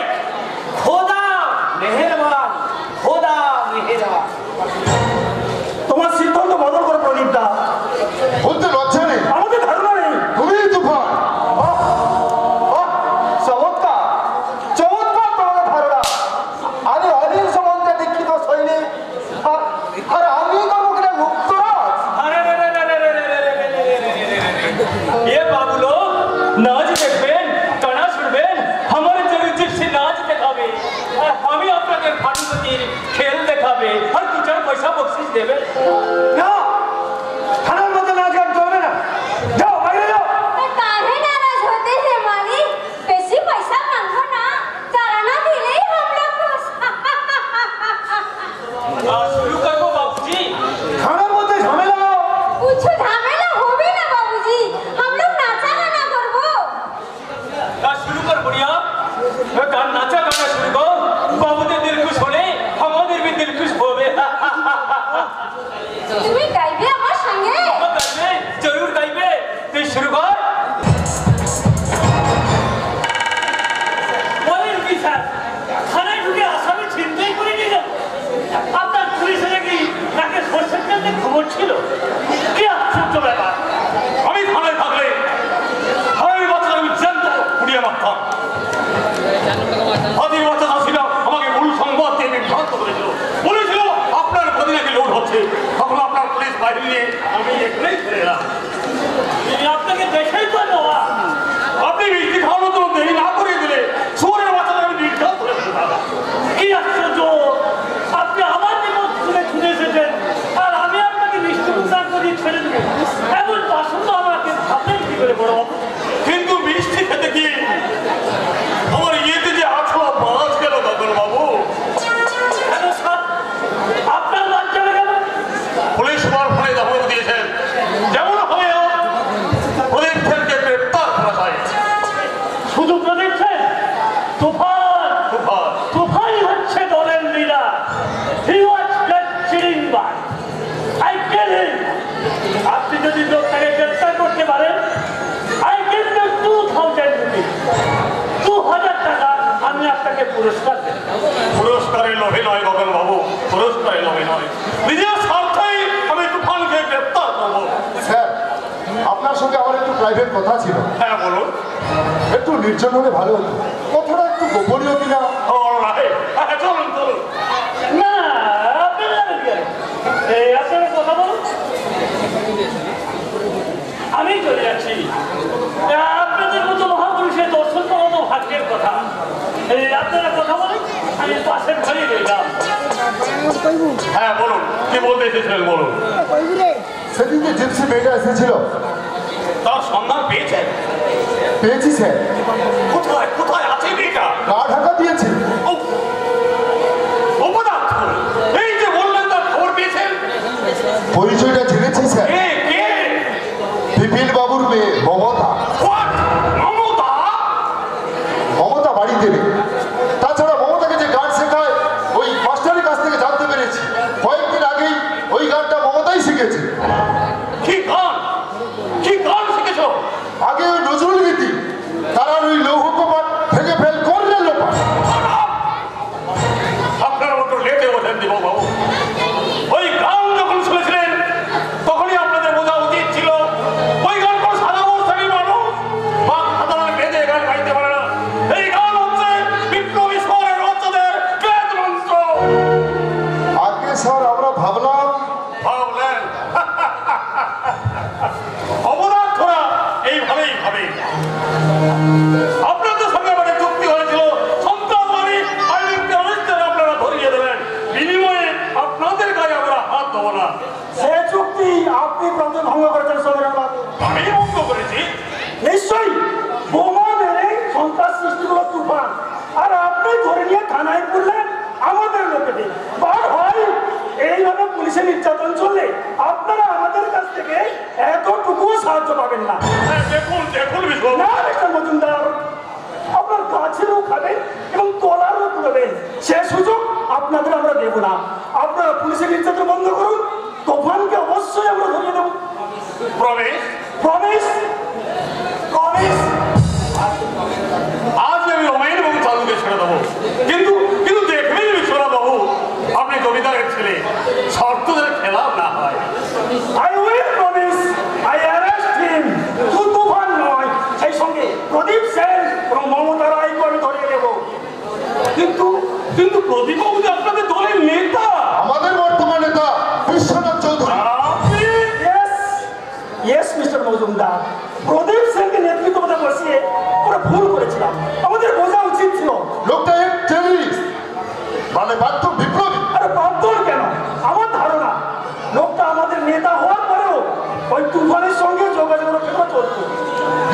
খোদা মেহেরবান, খোদা মেহেরবান। তোমার সিদ্ধান্ত বদল করে প্রদীপ দা। বলতে লজ্জা নেই? আমাদের ধারণা নেই। তুমি তুফান। চমৎকার চমৎকার তোমাদের ধারণা। আমি অধীন সম্বন্ধে দীক্ষিত সৈনিক, আর আমি করবো কিনা মুক্তরাজ। बाबू लोग नाच देखবেন, গানা শুনবেন, আমার জিপসি নাচ দেখাবে, আর আমি আপনাদের ভানুপতির খেল দেখাবে, আর 2-4 পয়সা বকশিস দেবে। না, থানার মধ্যে নাচ গান চলবে না। যাও বাইরে যাও। काहे नाराज होते हैं मालिक? बेसी पैसा मांगो ना, चाराना दिले ही हम लोग खुश। শুরু করবো বাবুজি। থানার মধ্যে ঝামেলা। कुछ झमेला होबे ना बाबूजी, हम लोग नाचा गाना करबो। শুরু কর বুড়িয়া, গান নাচা গানা শুরু কর। বাবুদের দিল খুশ হলে আমাদের भी दिल खुश হবে। তুমি গাইবে আমার সঙ্গে? গাইবে, জরুর গাইবে। তুই শুরু কর। বলেন কি স্যার, থানায় ঢুকে আসামি চিন্তাই করে নিয়ে যাবো? আপনার পুলিশে নাকি তাকে সর্ষের তেল দিয়ে খবর ছিল? কি আশ্চর্য ব্যাপার! আমি থানায় থাকলে হারামি বাচ্চা আমি জানতো পুড়িয়ে মারতাম। হাতির বাচ্চা চাষিরা আমাকে মূল সংবাদ দিয়ে বিভ্রান্ত করেছিল, বলেছিল আপনার প্রতি নাকি লোড হচ্ছে। তখন আপনার পুলিশ বাহিনী নিয়ে আমি এখানেই ফিরে এলাম। আপনাকে দেখেই তো নেওয়া। আপনি মিষ্টি খাওয়ানোর জন্য দেরি না করে দিলে শুয়োরের বাচ্চাটা আমি নির্যাত করে ফেলতাম। কি আশ্চর্য! আপনি আমার জীবন খুলে খুলে এসেছেন, আর আমি আপনাকে মিষ্টি উদ্ধার করিয়ে ছেড়ে দেবো, এমন পছন্দ আমাকে ভাবলেন কি করে বড় বাবু? কিন্তু মিষ্টি খেতে গিয়ে আমার ইয়েতে যে 8 মাছ গেল গগন বাবু। কেন স্যার, আপনার লাজ চলে গেল? পুলিশ আমার ফোনে দখল দিয়েছেন, যেমন হবে প্রদীপ সেনকে গ্রেপ্তার করা যায়। শুধু প্রদীপ সেন? তুফান, তুফান তুফানই হচ্ছে দলের leader. He was that chilling one. I tell him, আপনি যদি লোকটাকে গ্রেপ্তার করতে পারেন, I give you 2000 rupees, 2000 টাকা আমি আপনাকে পুরস্কার দেব। পুরস্কারের লোভে নয় গগন বাবু, পুরস্কারের লোভে নয়, নিজের স্বার্থেই আমি তুফানকে গ্রেপ্তার করবো। স্যার, আপনার সঙ্গে আমার একটু প্রাইভেট কথা ছিল। হ্যাঁ বলুন। একটু নির্জন হলে ভালো হতো, কথাটা একটু গোপনীয় কিনা। হ্যাঁ চলুন চলুন। না, আপনারা যাবেন কেন? এই আপনারা কথা বলুন, আমি চলে যাচ্ছি। আপনাদের মতো মহাপুরুষের দর্শন পাওয়া তো ভাগ্যের কথা। এই আপনারা কথা বলুন, আমি পাশের ঘরে রইলাম। হ্যাঁ বলুন, কি বলতে এসেছিলেন বলুন। সেদিন যে জিপসি মেয়েটা এসেছিল, তার সন্ধান পেয়েছেন? পেয়েছি স্যার। কোথায় কোথায় আছে মেয়েটা? গা ঢাকা দিয়েছে। অপদার্থ, এই যে বললেন তার খবর পেয়েছেন? পরিচয়টা জেনেছি স্যার। কে কে? বিপিন বাবুর মেয়ে মমতা। What? মমতা? মমতা বাড়িতে নেই। তাছাড়া মমতাকে যে গান শেখায় ওই মাস্টারের কাছ থেকে জানতে পেরেছি কয়েকদিন আগেই ওই গানটা মমতাই শিখেছে। কি গান? কি গান শিখেছো? আগে ওই নজরুল গীতি, তারা ওই লৌহ কপাট ভেঙে ফেল করলে লোপাট। আপনার মতো লেটে ওঠেন দিব বাবু। ওই গান যখন শুনেছিলেন লড়াই করলে আমাদের লোকেদের বার হয়। এইভাবে পুলিশের নির্যাতন চললে আপনারা আমাদের কাছ থেকে এতটুকুও সাহায্য পাবেন না। দেখুন দেখুন বিশু না মিস্টার মজুমদার, আপনার গাছেরও খাবেন এবং তলারও তুলবেন, সে সুযোগ আপনাদের আমরা দেব না। আপনারা পুলিশের নির্যাতন বন্ধ করুন, তুফানকে অবশ্যই আমরা ধরিয়ে দেব। প্রবেশ প্রমিস প্রমিস। আজ আমি রমাইন এবং চাঁদুকে ছেড়ে দেবো, কিন্তু কিন্তু দেখবেন বিশ্বনাথ বাবু আপনি জমিদারের ছেলে, শর্তদের খেলাপ না হয়। I will promise I arrest him, শুধু তুফান নয়, সেই সঙ্গে প্রদীপ সেন এবং মমতা রায়কে আমি ধরিয়ে দেব। কিন্তু কিন্তু প্রদীপ বাবু যে আপনাদের দলের নেতা। আমাদের বর্তমান নেতা Biswanath Chowdhury. Yes, yes, Mr. Majumdar, প্রদীপ সেনকে নেতৃত্বে বসিয়ে আমরা ভুল করেছিলাম, আমাদের বোঝা উচিত ছিল। লোকটা এক টেররিস্ট, মানে বাধ্য বিপ্লবী। আরে বাধ্য কেন? আমার ধারণা লোকটা আমাদের নেতা হওয়ার পরেও ওই তুফানের সঙ্গে যোগাযোগ রক্ষা চলত।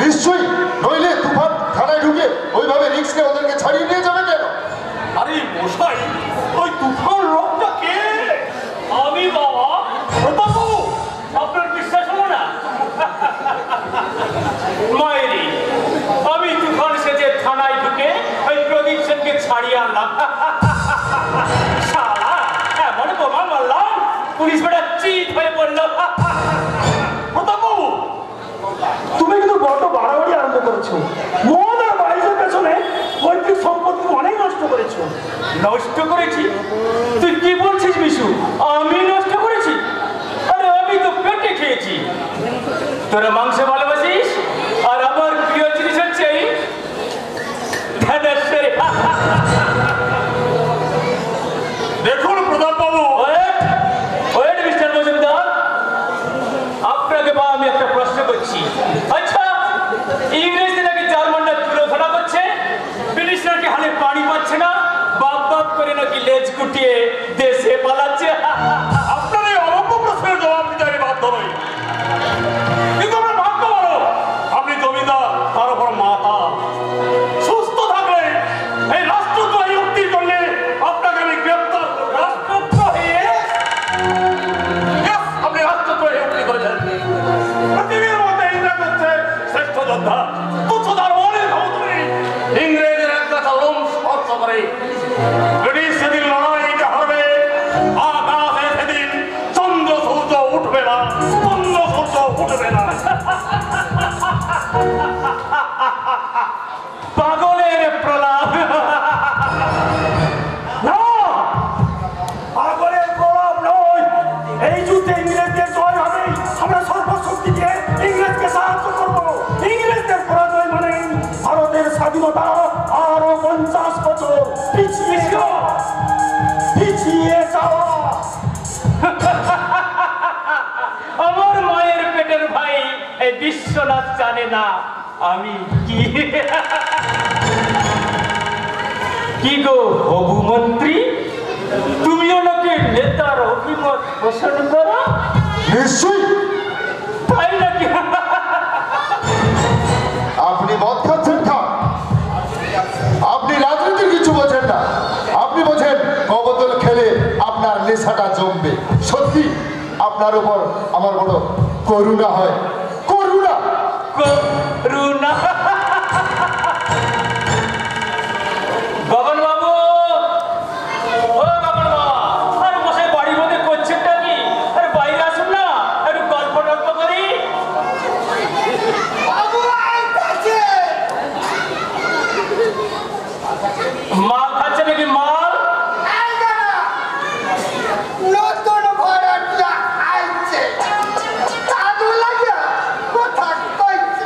নিশ্চয়ই, নইলে তুফান থানায় ঢুকে ওইভাবে রিস্ক নিয়ে ওদেরকে ছাড়িয়ে নিয়ে যাবে কেন? আরে মশাই, ওই তুফান লোকটা কে? আমি বাবা প্রতাপ বাবু, আপনার বিশ্বাস হলো না? মায়েরি, আমি তুফান সেজে থানায় ঢুকে ওই প্রদীপ সেনকে ছাড়িয়ে আনলাম। শালা এমন বোমা মারলাম, পুলিশ বেটা চিৎ হয়ে পড়ল। প্রতাপ বাবু, তুমি কিন্তু বড্ড বাড়াবাড়ি আরম্ভ করেছো। মদ আর বাইজের পেছনে পৈতৃক সম্পত্তি অনেক নষ্ট করেছো। নষ্ট করেছি? তুই কি বলছিস বিশু? আমি নষ্ট করেছি? আরে আমি তো পেটে খেয়েছি। তোরা মাংস ভালোবাসিস আর আমার প্রিয় জিনিস হচ্ছে এই ধানেশ্বরী। দেখুন প্রতাপ বাবু, ওয়েট মিস্টার মজুমদার, আপনাকে বা আমি একটা প্রশ্ন করছি। আচ্ছা, ইংরেজদের নাকি জার্মানরা তুলোধনা করছে, ব্রিটিশরা কি হালে পানি পাচ্ছে না, বাপ বাপ করে নাকি লেজ গুটিয়ে দেশে পালাচ্ছে। আপনার এই অবজ্ঞ প্রশ্নের জবাব দিতে আমি বাধ্য নই। কিন্তু আমরা ভাগ্য বলো, আপনি জমিদার, তার উপর মাতা। সুস্থ থাকলে এই রাষ্ট্রদ্রোহী উক্তি করলে আপনাকে আমি গ্রেপ্তার করব। রাষ্ট্রদ্রোহী? Yes, আপনি রাষ্ট্রদ্রোহী উক্তি করেছেন। পৃথিবীর মধ্যে ইংরেজ হচ্ছে শ্রেষ্ঠ যোদ্ধা, তুচ্ছতার অনেক ক্ষমতা ইংরেজের এক গাছা লোম স্পর্শ করে। ব্রিটিশ সেদিন লড়াইতে হারবে, আকাশে সেদিন চন্দ্র সূর্য উঠবে না, চন্দ্র সূর্য উঠবে না। পাগলের প্রলাপ। না, পাগলের প্রভাব নয়, এই যুদ্ধে ইংরেজদের জয় হবে। আমরা সর্বশক্তি দিয়ে ইংরেজকে সাহায্য করবো। ইংরেজদের পরাজয় মানে ভারতের স্বাধীনতা আরো 50 বছর পিছিয়ে যাওয়া। আমার মায়ের পেটের ভাই এই বিশ্বনাথ জানে না আমি কি। কি গো হবু মন্ত্রী, তুমিও নাকি নেতার অভিমত পোষণ করো? নিশ্চয়ই। তাই নাকি? আপনি মদ খাচ্ছেন, খান। আপনি রাজনীতির কিছু বোঝেন না। আপনি বোঝেন কবতল খেলে আপনার নেশাটা জমবে। সত্যি আপনার উপর আমার বড় করুণা হয়, করুণা। করুণা? গগন বাবু, ও গগন বাবু, আরে মশাই বাড়ির মধ্যে করছেনটা কি? আরে বাইরে আসুন না, একটু গল্প টল্প করি। মাল খাচ্ছে নাকি মাল? নতুন ভাড়াটা আইছে, চাঁদু লাগিয়া কথা কইছে।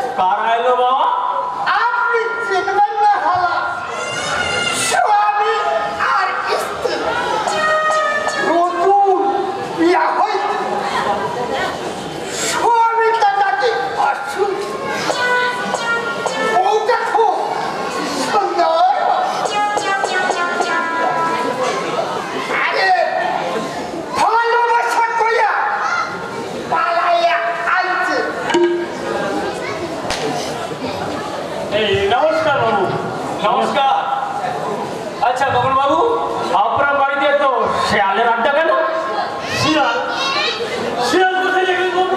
শেয়ালের আড্ডা কেন? শিয়াল শিয়াল কোথায় লেগে বাবু?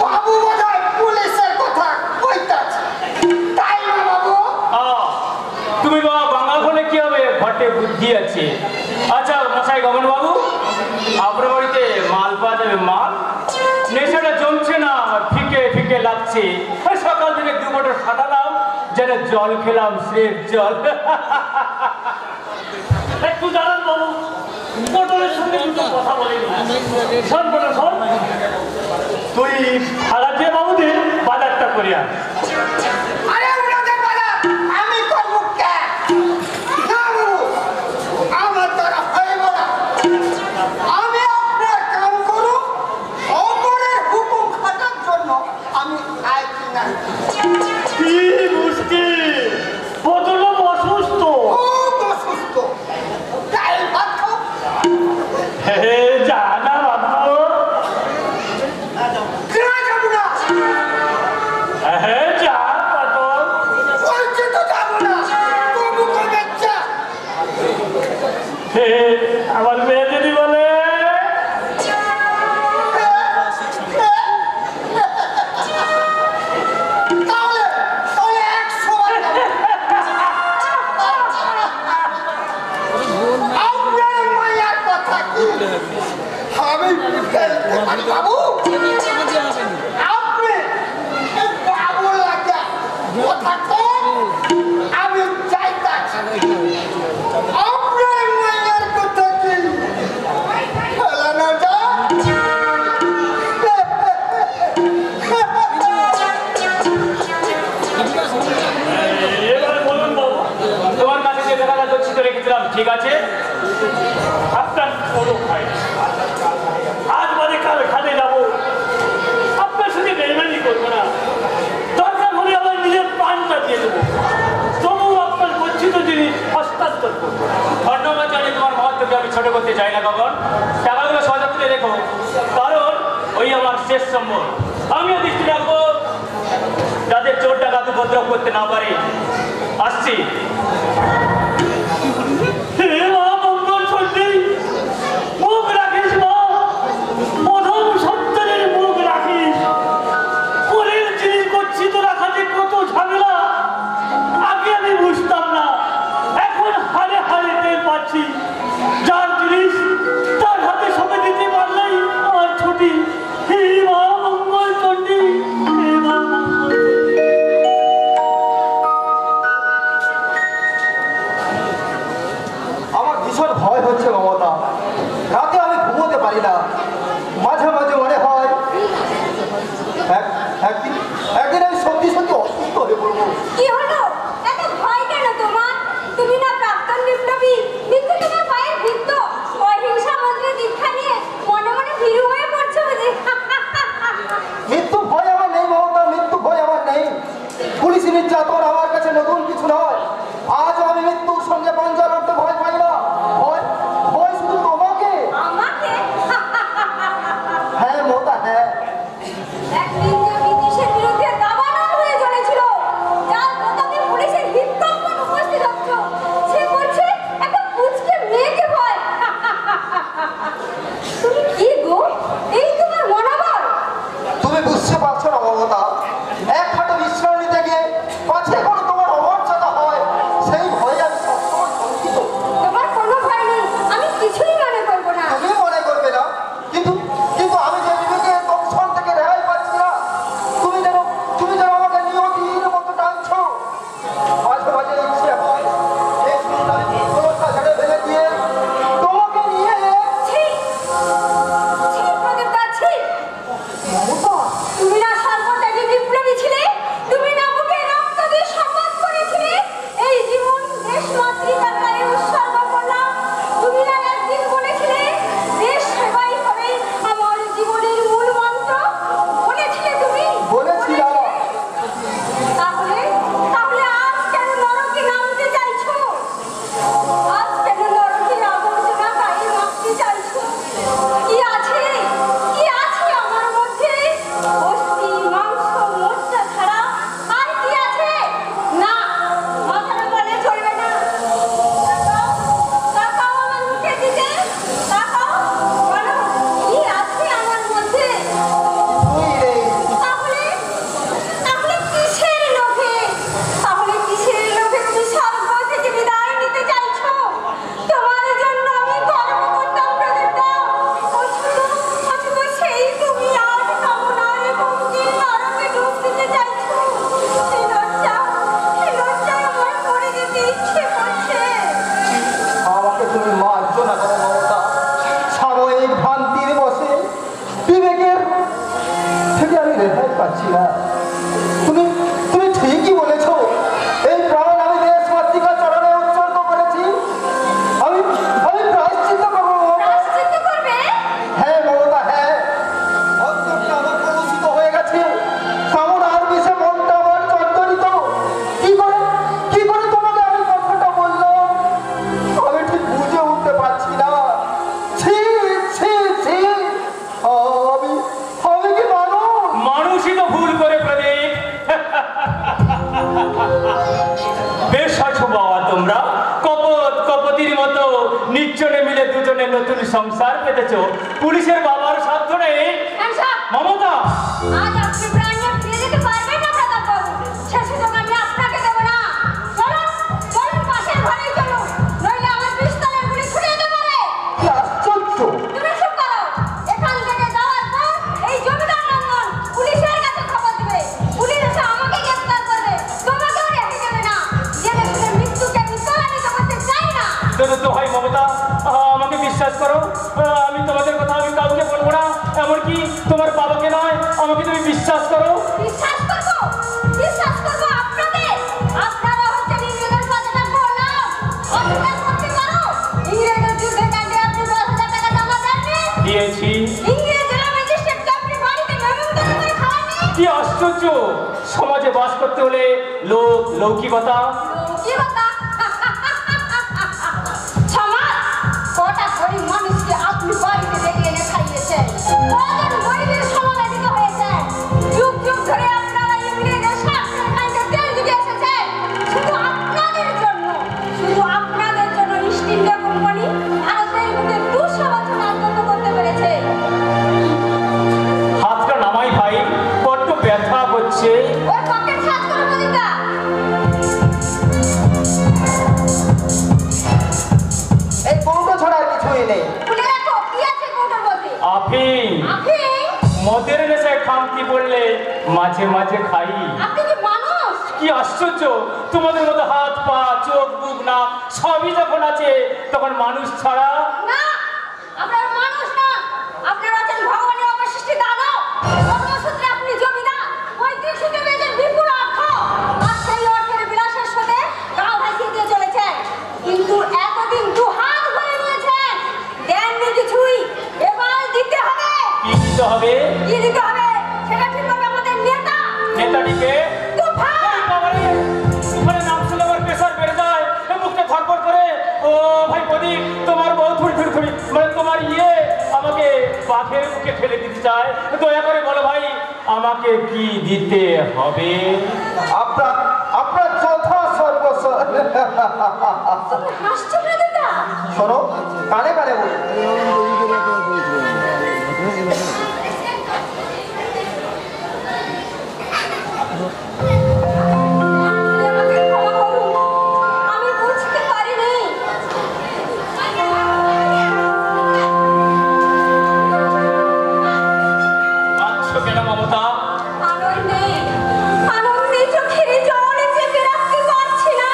বাবু বোধহয় পুলিশের কথা কইতাছে, তাই না বাবু? তুমি বাবা বাঙাল হলে কি হবে, ঘটে বুদ্ধি আছে। আচ্ছা মশাই গগন বাবু, আপনার বাড়িতে মাল পাওয়া যাবে? মাল নেশাটা জমছে না, ফিকে ফিকে লাগছে। সকাল থেকে 2 বছর ফাটালাম, যেন জল খেলাম, স্রেফ জল। একটু দাঁড়ান বাবু, পটলের সঙ্গে দুটো কথা বলিনি। শোন পটল শোন, তুই ভাড়া দিয়ে বাবুদের বাজারটা করে আন। আরে ওনাদের বাজার আমি করবো কে? না বাবু, আমার দ্বারা হইব না। আমি আপনার কাম করু, অপরের হুকুম খাটার জন্য আমি আইছি না। কি মুশকিল, পটল অসুস্থ। খুব অসুস্থ, তাই ভাত খাও। হে যা না বাবু, কেন যাবো না? হে যা পটল। বলছি তো যাবো না, তবু কবে যা? হে আমার মেয়ে যদি বলে তাহলে তাহলে 100 বার যাবো। আপনার মায়ের কথা কি আমি ফেলতে পারি বাবু? আপনি এই বাবু লাগা কথা কম, আমি চাইতাছি। আপনার মায়ের কথা কি ফেলানো যায়? এবারে বলুন বাবু, তোমার কাছে যে টাকাটা গচ্ছিত রেখেছিলাম, ঠিক আছে? আপনার কোনো ভাই আজ বাদে কাল খাদে যাবো, আপনার সঙ্গে বেইমানি করবো না। দরকার হলে আমার নিজের প্রাণটা দিয়ে দেবো, তবু আপনার গচ্ছিত জিনিস হস্তান্তর করবো। ধন্যবাদ জানিয়ে তোমার মহত্বকে আমি ছোট করতে চাই না গগন। টাকাগুলো সযত্নে রেখো, কারণ ওই আমার শেষ সম্বল। আমিও দৃষ্টি রাখবো যাদের চোর টাকা উপদ্রব করতে না পারে। আসছি। হে মা মঙ্গল চণ্ডী, মুখ রাখিস মা, প্রথম সন্তানের মুখ রাখিস। পরের জিনিস গচ্ছিত রাখা যে কত ঝামেলা, আগে আমি বুঝতাম না, এখন হারে হারে টের পাচ্ছি। যার জিনিস তার হাতে সঁপে দিতে পারলেই আমার ছুটি। হে মা মঙ্গল চণ্ডী, হে মা মঙ্গল চণ্ডী। নতুন সংসার পেতেছো, পুলিশের বাবার সাধ্য নেই। মমতা, আজ আপনি প্রাণ নিয়ে ফিরে যেতে পারবেন না প্রতাপবাবু। সে সুযোগ আমি আপনাকে দেবো না। চলুন চলুন, পাশের ঘরেই চলুন, নইলে আমার পিস্তলের গুলি ছুটে যেতে পারে। কি আশ্চর্য! তুমি চুপ করো। এখান থেকে যাওয়ার পর এই জমিদার নন্দন পুলিশের কাছে খবর দিবে। পুলিশ এসে আমাকে গ্রেফতার করবে, তোমাকেও রেখে দেবে না। জেনে শুনে মৃত্যুকে আমি ত্বরান্বিত করতে চাই না। তো ভাই মমতা, আমাকে বিশ্বাস করো, আমি তোমাদের কথা আমি কাউকে বলবো না, এমনকি তোমার বাবাকে নয়, আমাকে তুমি বিশ্বাস করো। বিশ্বাস করবো? বিশ্বাস করবো আপনাদের? আপনারা হচ্ছেন ইংরেজের বাজারের গোলাম। অস্বীকার করতে পারো? ইংরেজের যুদ্ধে কাণ্ডে আপনি 10,000 টাকা জমা দেননি? দিয়েছি। ইংরেজ জেলা ম্যাজিস্ট্রেটকে আপনি বাড়িতে মেহমানদারি করে খাওয়াননি? কি আশ্চর্য! সমাজে বাস করতে হলে লোক লৌকিকতা। কি কথা? সমাজ কটা গরিব মানুষকে আপনি বাড়িতে ডেকে এনে খাইয়েছেন, কজন গরিবের সমালোচিত হয়েছে। যুগ যুগ ধরে আপনারা ইংরেজের শাসনের কাণ্ডে তেল যুগে এসেছেন। শুধু আপনাদের জন্য ইস্ট ইন্ডিয়া কোম্পানি ভারতের বুকে 200 বছর রাজত্ব করতে পেরেছে। হাতটা নামাই ভাই, বড্ড ব্যথা করছে। ওই পকেট সাজ করো মনিকা। এই কৌটো ছাড়া আর কিছুই নেই। খুলে রাখো, কি আছে কৌটোর মধ্যে? আফিম। আফিম? মদের নেশায় খামতি পড়লে মাঝে মাঝে খাই। আপনি কি মানুষ? কি আশ্চর্য! তোমাদের মতো হাত পা চোখ বুক না সবই যখন আছে, তখন মানুষ ছাড়া না, আপনারা মানুষ না, আপনারা আছেন ভগবানের অবশিষ্ট দানব। জন্মসূত্রে আপনি জমিদার, পৈতৃক সূত্রে পেয়েছেন বিপুল অর্থ, আর সেই অর্থের বিলাসের সাথে গা ভাসিয়ে দিয়ে চলেছেন। কিন্তু এতদিন দু হাত ভরে নিয়েছেন, দেননি কিছুই, এবার দিতে হবে। কি দিতে হবে? কি দিতে হবে সেটা ঠিক হবে আমাদের নেতা। নেতাটিকে তুফান। বাবারে, তুফানের নাম শুনে আমার প্রেসার বেড়ে যায়, মুখটা ধরপড় করে। ও ভাই প্রদীপ, তোমার বউ থুড়ি মানে তোমার আমাকে বাঘের মুখে ফেলে দিতে চায়। দয়া করে বলো ভাই, আমাকে কি দিতে হবে? আপনার যথা সর্বস্ব। তুমি হাসছো না দাদা? শোনো, কানে কানে বলি। আমাকে ক্ষমা করুন, আমি বুঝতে পারিনি। আচ্ছা কেন মমতা? আনন্দে চোখের জল চেপে রাখতে পারছি না।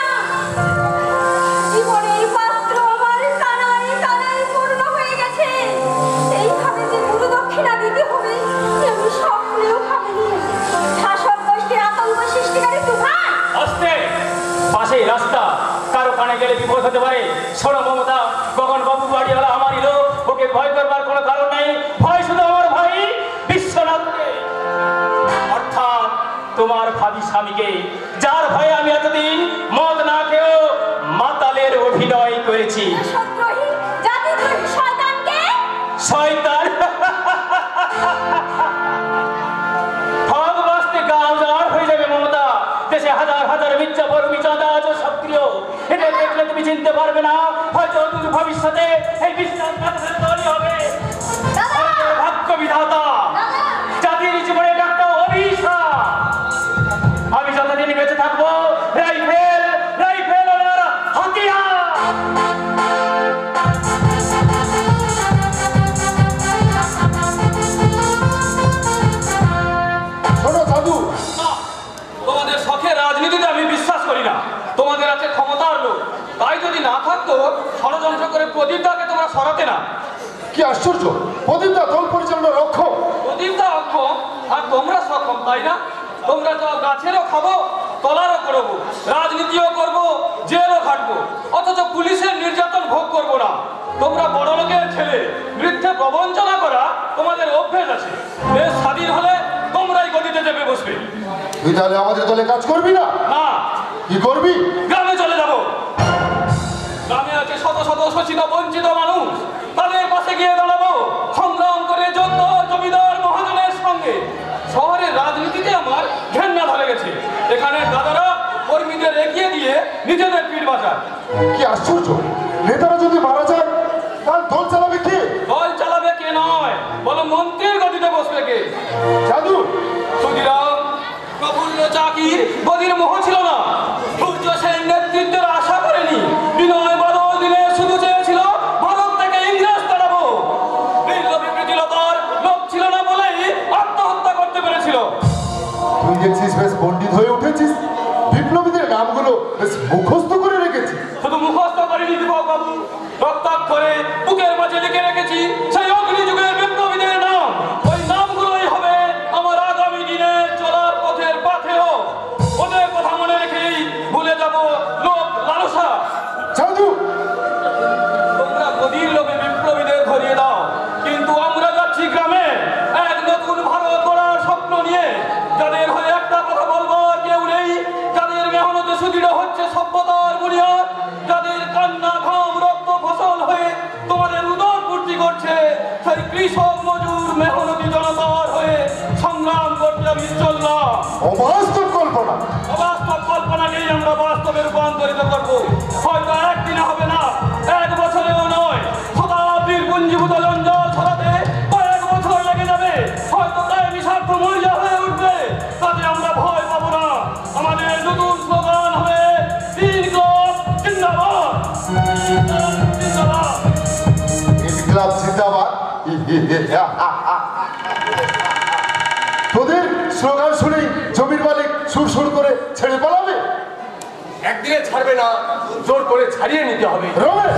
জীবনের পাত্র আমার কানায় কানায় পূর্ণ হয়ে গেছে। এইভাবে যে গুরু দক্ষিণা দিতে হবে আমি স্বপ্নেও ভাবিনি। শাসক গোষ্ঠীর আতঙ্ক সৃষ্টিকারী তুফান। আস্তে, পাশেই রাস্তা, কারো কানে গেলে বিপদ হতে পারে। শোনো মমতা, কখন বাবু বাড়িওয়ালা আমারই লোক, ওকে ভয় করবার কোনো কারণ নাই। ভয় শুধু আমার ভাই বিশ্বনাথকে, অর্থাৎ তোমার ভাবি স্বামীকে, যার ভয়ে আমি এতদিন মদ না খেয়েও মাতালের অভিনয় করেছি। দেশদ্রোহী জাতিদ্রোহী শয়তানকে। শয়তান ঠগ বাঁচতে গাঁও যাওয়ার হয়ে যাবে মমতা। দেশে হাজার হাজার মির্জাফর মির্জাদা আজও সক্রিয়। এদের দেখলে তুমি চিনতে পারবে না, হয়তো তুমি ভবিষ্যতে এই বিশ্বাস তৈরি হবে। আমাদের ভাগ্য বিধাতা, জাতির জীবনে একটা অভিশাপ। আমি যতদিন বেঁচে থাকবো, রাইফেল রাইফেল আমার হাতিয়ার। শোনো দাদু, না, তোমাদের শখের রাজনীতিতে আমি বিশ্বাস করি না। তোমাদের আছে ক্ষমতার লোক, তাই যদি না থাকতো ষড়যন্ত্র করে প্রদীপদাকে তোমরা সরাতে না। কি আশ্চর্য! প্রদীপদা দল পরিচালনার রক্ষক। প্রদীপদা অক্ষম আর তোমরা সক্ষম, তাই না? তোমরা যাও গাছেরও খাবো, তলারও করবো, রাজনীতিও করবো, জেলও খাটবো, অথচ পুলিশের নির্যাতন ভোগ করবো না। তোমরা বড় লোকের ছেলে, মিথ্যে প্রবঞ্চনা করা তোমাদের অভ্যেস আছে। দেশ স্বাধীন হলে তোমরাই গদিতে চেপে বসবে। তুই তাহলে আমাদের দলে কাজ করবি না? না, কি করবি? গ্রামে চলে যাব। গ্রামে আছে শত শত শোষিত বঞ্চিত মানুষ, তাদের পাশে গিয়ে দাঁড়াবো, সংগ্রাম করে যোদ্ধ জমিদার মহাজনের সঙ্গে। শহরের রাজনীতিতে আমার ঘেন্না ধরে গেছে। এখানে দাদারা কর্মীদের এগিয়ে দিয়ে নিজেদের পিঠ বাঁচায়। কি আশ্চর্য! নেতারা যদি মারা যায়, তার দল চালাবে জাদু ক্ষুদিরাম প্রফুল্ল চাকির গদির মোহ ছিল না, সূর্য সেন নেতৃত্বের আশা করেনি, বিনয় বাদল দিনে শুধু চেয়েছিল ভারত থেকে ইংরেজ তাড়াবো। বিপ্লবী প্রীতিলতার লোক ছিল না বলেই আত্মহত্যা করতে পেরেছিল। তুই দেখছিস বেশ পণ্ডিত হয়ে উঠেছিস, বিপ্লবীদের নামগুলো বেশ মুখস্থ করে রেখেছিস। শুধু মুখস্থ করিনি দীপক বাবু, রক্তাক্ষরে বুকের মাঝে লিখে রেখেছি সেই অগ্নি যুগের বিপ্লবীদের নাম। ওই নামগুলোই হবে আমার আগামী দিনে চলার পথের পাথেয়। ওদের কথা মনে রেখেই ভুলে যাব লোভ লালসা। জাদু তোমরা গদির লোভে বিপ্লবীদের ধরিয়ে দাও, কিন্তু আমরা যাচ্ছি গ্রামে এক নতুন ভারত গড়ার স্বপ্ন নিয়ে। যাদের হয়ে একটা কথা বলবার কেউ নেই, যাদের মেহনতে সুদৃঢ় হচ্ছে সভ্যতার বুনিয়াদ, যাদের কান্না ঘাম রক্ত ফসল হয়ে তোমাদের উদর পূর্তি করছে, সেই কৃষক মজুর মেহনতি জনতার হয়ে সংগ্রাম করতে আমি চললাম। অবাস্তব কল্পনা। অবাস্তব কল্পনাকেই আমরা বাস্তবে রূপান্তরিত করবো। হয়তো একদিনে হবে না, এক বছরেও নয়, শতাব্দীর পুঞ্জীভূত জঞ্জাল ছড়াতে কয়েক বছর লেগে যাবে। হয়তো কায়েমি স্বার্থ মরিয়া হয়ে উঠবে, তাতে আমরা ভয় পাবো না। আমাদের নতুন স্লোগান হবে ইনকলাব জিন্দাবাদ, জিন্দাবাদ। ইনকলাব জিন্দাবাদ। তোদের স্লোগান শুনেই জমির মালিক সুর সুর করে ছেড়ে পালাবে। একদিনে ছাড়বে না, জোর করে ছাড়িয়ে নিতে হবে। রমেশ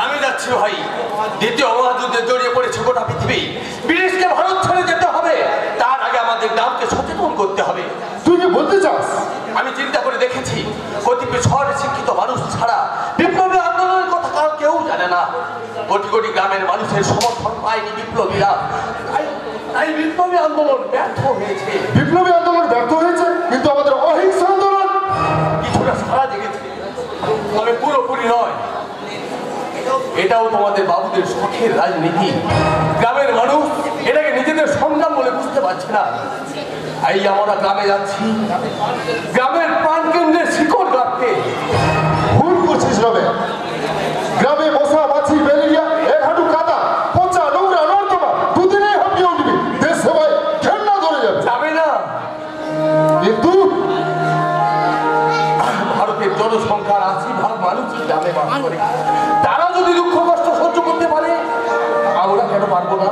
আমি যাচ্ছি ভাই, দ্বিতীয় মহাযুদ্ধে জড়িয়ে পড়েছে গোটা পৃথিবী। ব্রিটিশকে ভারত ছেড়ে যেতে হবে, তার আগে আমাদের গ্রামকে সচেতন করতে হবে। তুই কি বলতে চাস? আমি চিন্তা করে দেখেছি, কতিপয় শহরে শিক্ষিত মানুষ ছাড়া বিপ্লবী আন্দোলনের কথা কারো কেউ জানে না। কোটি কোটি গ্রামের মানুষের সমর্থন পায়নি বিপ্লবীরা, তাই বিপ্লবী আন্দোলন ব্যর্থ হয়েছে। বিপ্লবী আন্দোলন ব্যর্থ হয়েছে, কিন্তু আমাদের অহিংস আন্দোলন কিছুটা সারা জেগেছে, তবে পুরোপুরি নয়। এটাও তোমাদের বাবুদের শখের রাজনীতি। গ্রামের মানুষ এটাকে নিজেদের সংগ্রাম বলে বুঝতে পারছে না। এই আমরা গ্রামে যাচ্ছি, গ্রামের প্রাণকেন্দ্রের শিকড় গাঁথতে। ভুল করছিস রবে। গ্রামে মশা মাছি ম্যালেরিয়া এক হাঁটু কাদা পচা নোংরা নর্দমা দুদিনেই হাঁপিয়ে উঠবি। দেশ সেবায় ঘেন্না ধরে যাবে। যাবে না, কিন্তু ভারতের জনসংখ্যার 80% মানুষই গ্রামে বাস করে। তারা যদি দুঃখ কষ্ট সহ্য করতে পারে, আমরা কেন পারবো না?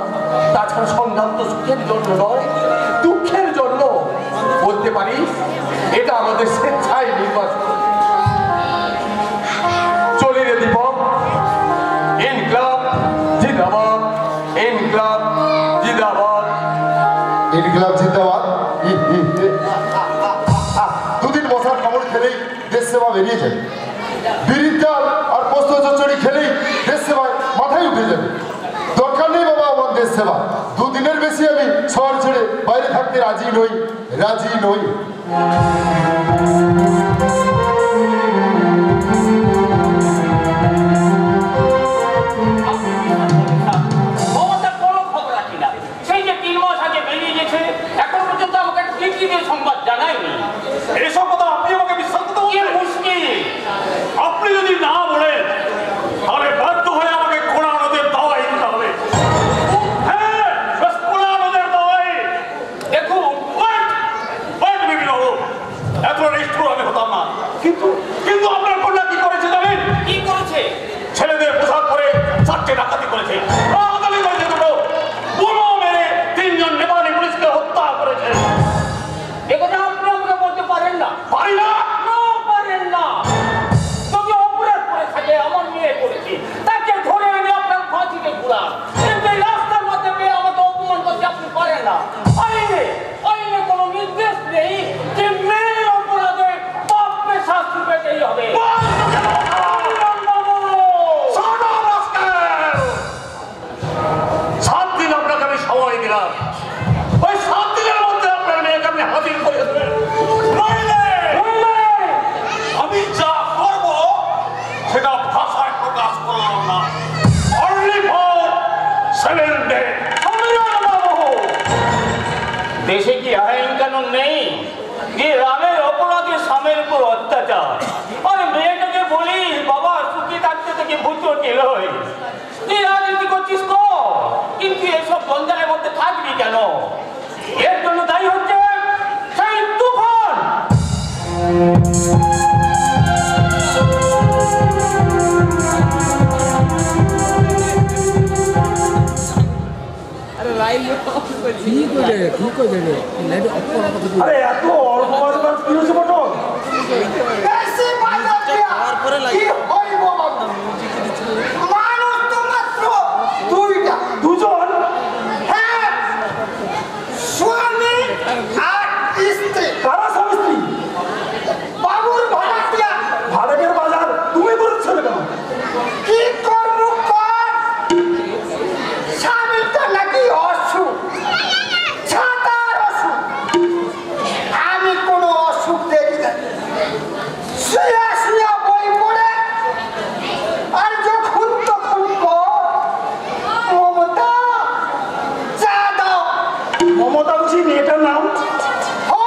তাছাড়া সংগ্রাম তো সুখের জন্য নয়, দুঃখের জন্য। বলতে পারিস এটা আমাদের স্বেচ্ছায় নির্বাচন। চলে রে দীপক, ইনকলাব জিন্দাবাদ, ইনকলাব জিন্দাবাদ। ইনকলাব জিন্দাবাদ। দুদিন মশার কামড় খেলেই দেশ সেবা বেরিয়ে যাবে। বিড়ির ডাল আর পোস্ত চচ্চড়ি খেলেই দেশ সেবায় মাথায় উঠে যাবে। দরকার নেই বাবা আমার দেশ সেবা। দুদিনের বেশি আমি শহর ছেড়ে বাইরে থাকতে রাজি নই, রাজি নই। মমতার কোনো খবর রাখি না। সেই যে 3 মাস আগে বেরিয়ে গেছে, এখন পর্যন্ত আমাকে টিকিটের সংবাদ জানায়নি। এসব কথা আপনি আমাকে বিশ্বাস করতে কি মুশকিল! আপনি যদি না বলেন তাহলে বাধ্য হয়ে আমাকে কোড়া নদের দাওয়াই দিতে হবে। হ্যাঁ, বাস কোড়া নদের দাওয়াই। দেখুন, এত নিষ্ঠুর আমি হতাম না। কিন্তু কিন্তু আপনার কন্যা কি করেছে জানেন? কি করেছে? ছেলেদের পোশাক পরে 4টে ডাকাতি করেছে, রাহাজানি করেছে, দুটো বোমা মেরে 3 জন নেপালি পুলিশকে হত্যা করেছে। একথা আপনি আমাকে বলতে পারেন না। পারি না? না, পারেন না। যদি অপরাধ করে থাকে, আমার মেয়ে করেছে, তাকে ধরে এনে আপনার ফাঁসিতে ঘুরান। কিন্তু এই রাস্তার মধ্যে পেয়ে আমাকে অপমান করতে আপনি পারেন না। আইনে কোনো নির্দেশ নেই যে মেয়ের অপরাধে বাপকে শাস্তি পেতেই হবে। আমি যা করব সেটা ভাষায় প্রকাশ করলাম না। Only for 7 day. দেশে কি আইন কানুন নেই যে রামের অপরাধে স্বামীর উপর অত্যাচার? আরে মেয়েটাকে বলি বাবা সুখী থাকতে থেকে ভূত লই, তুই রাজনীতি করছিস তো, কিন্তু এসব গঞ্জালের মধ্যে থাকবি কেন? কি করে রে লাইট অফ করার কথা বল। আরে এত অল্প বাজার কি হচ্ছে বটো? বেশি বাজার দিয়া কি হইব বাবু? মানুষ তো মাত্র দুইটা। দুজন? হ্যাঁ, স্বামী আর স্ত্রী। কারা স্বামী স্ত্রী? বাবুর ভাড়া দিয়া ভাড়াটের বাজার তুমি বলছো না কেন? কি করব কর? স্বামীটা নাকি অসুখ, ছাতার অসুখ। আমি কোনো অসুখ দেখি না। শুয়া শুয়া বই পড়ে আর যখন তখন মমতা চা দাও। মমতা বুঝি মেয়েটার নাম? ও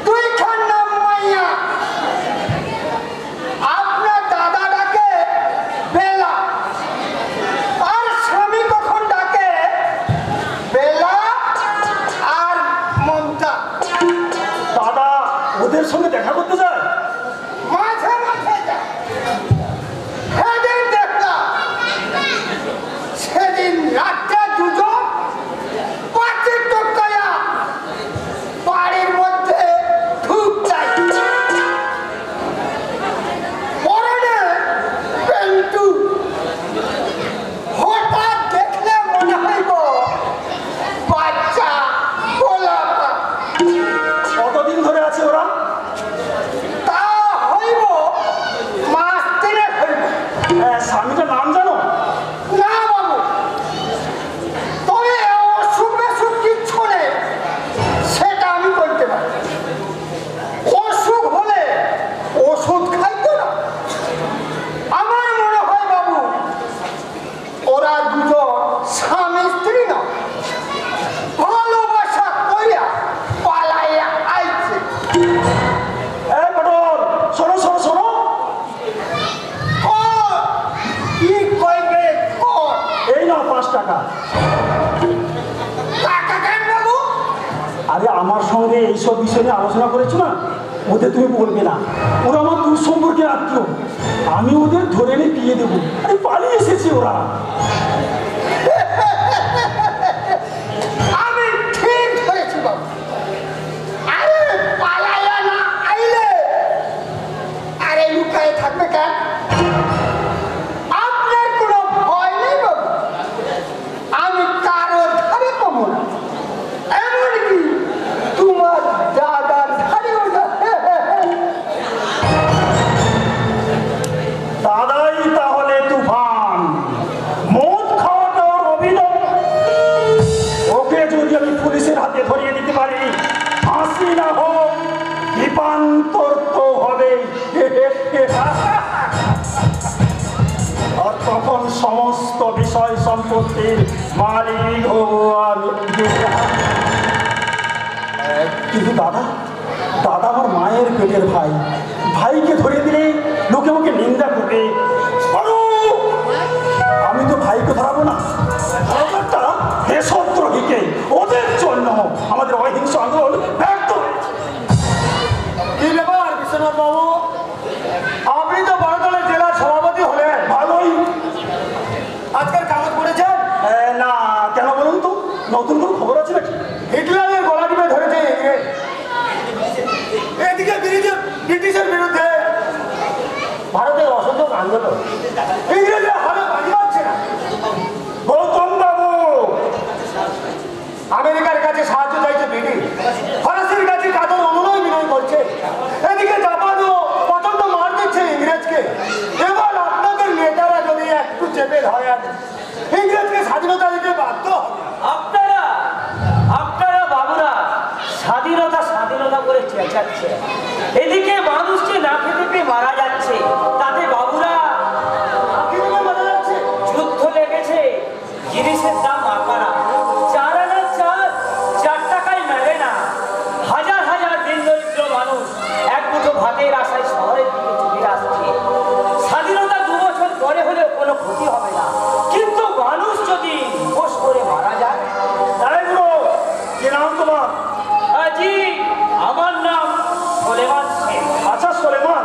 দুইখান নাম মাইয়া। আপনার দাদা ডাকে বেলা আর স্বামী কখন ডাকে বেলা আর মমতা। দাদা ওদের সঙ্গে দেখা করতে যায়? মাঝে মাঝে যায়। সেদিন দেখলাম, সেদিন রাতটা দুজন পাঁচের টপকায়া বাড়ির মধ্যে ঢুক যায়। পরনে পেন্টু। হঠাৎ দেখলে মনে হইব বাচ্চা গোলাপা। কতদিন ধরে আছে ওরা? তা হইব মাস তিনেক হইব। স্বামীটার নাম জানো? না বাবু, তবে অসুখ বেসুখ কিচ্ছু নেই, সেটা আমি বলতে পারি। অসুখ হলে ওষুধ খাইতো না। আমার মনে হয় বাবু ওরা দুজন স্বামী স্ত্রী না, ভালোবাসা কইয়া পালাইয়া আইছে। এই পটল শোনো শোনো শোনো, ও কি কইবে কর। এই নাও 5 টাকা। টাকা কেন বাবু? আরে আমার সঙ্গে এইসব বিষয় নিয়ে আলোচনা করেছো না, ওদের তুমি বলবে না। ওরা আমার দূর সম্পর্কে আত্মীয়, আমি ওদের ধরে এনে বিয়ে দেবো। আরে পালিয়ে এসেছে ওরা। আমি ঠিক ধরেছি বাবু। আরে পালাইয়া না আইলে আরে লুকায় থাকবে কেন? আপনার কোনো ভয় নেই বাবু। আমি কারো ধারে কমো না, এমনকি তোমার দাদার ধারেও না। দাদাই তাহলে তুফান, মদ খাওয়াটা ওর অভিনব। ওকে যদি আমি পুলিশের হাতে ধরিয়ে দিতে পারি, ফাঁসি না হোক দীপান্তর তো হবে। আর তখন সমস্ত বিষয় সম্পত্তির মালিক হব আমি। কিন্তু দাদা, দাদা আমার মায়ের পেটের ভাই, ভাইকে ধরে দিলে লোকে আমাকে নিন্দা করবে। আরো, আমি তো ভাইকে ধরাবো না, ব্যাপারটা দেশদ্রোহীকে। ওদের জন্য আমাদের অহিংস আন্দোলন ব্যর্থ হয়েছে। কি ব্যাপার বিশ্বনাথ বাবু, আপনি তো বড়দলের জেলার সভাপতি হলেন, ভালোই। আজকের কাগজ পড়েছেন? না, কেন বলুন তো, নতুন কোনো খবর আছে নাকি? হিটলারের গলা টিপে ধরেছে ইংরেজ। এদিকে ব্রিটিশের বিরুদ্ধে ভারতের অসহযোগ আন্দোলন, ইংরেজরা হালে বাড়ি পাচ্ছে না। গৌতম বাবু, আমেরিকার কাছে সাহায্য চাইছে ব্রিটিশ, ফরাসির কাছে কাদের অনুনয় বিনয় করছে। এদিকে জাপানও প্রচন্ড মার দিচ্ছে ইংরেজকে। এবার আপনাদের নেতারা যদি একটু চেপে ধরেন, ইংরেজকে স্বাধীনতা দিতে বাধ্য হবে। আপনারা আপনারা বাবুরা স্বাধীনতা স্বাধীনতা করে চেঁচাচ্ছে, এদিকে মানুষ যে না খেতে পেয়ে মারা যাচ্ছে, তাতে বাবুরা কিভাবে মারা যাচ্ছে? যুদ্ধ লেগেছে, জিনিসের দাম আকারা, 4 আনা চাল 4 টাকায় মেলে না। হাজার হাজার দিন দরিদ্র মানুষ এক মুঠো ভাতের আশায় শহরের দিকে ছুটে আসছে। স্বাধীনতা 2 বছর পরে হলেও কোনো ক্ষতি হবে না, কিন্তু মানুষ যদি উপোস করে মারা যায়। তাই বলো, কি নাম তোমার? জি, আমার নাম সোলেমান শেখ। আচ্ছা সোলেমান,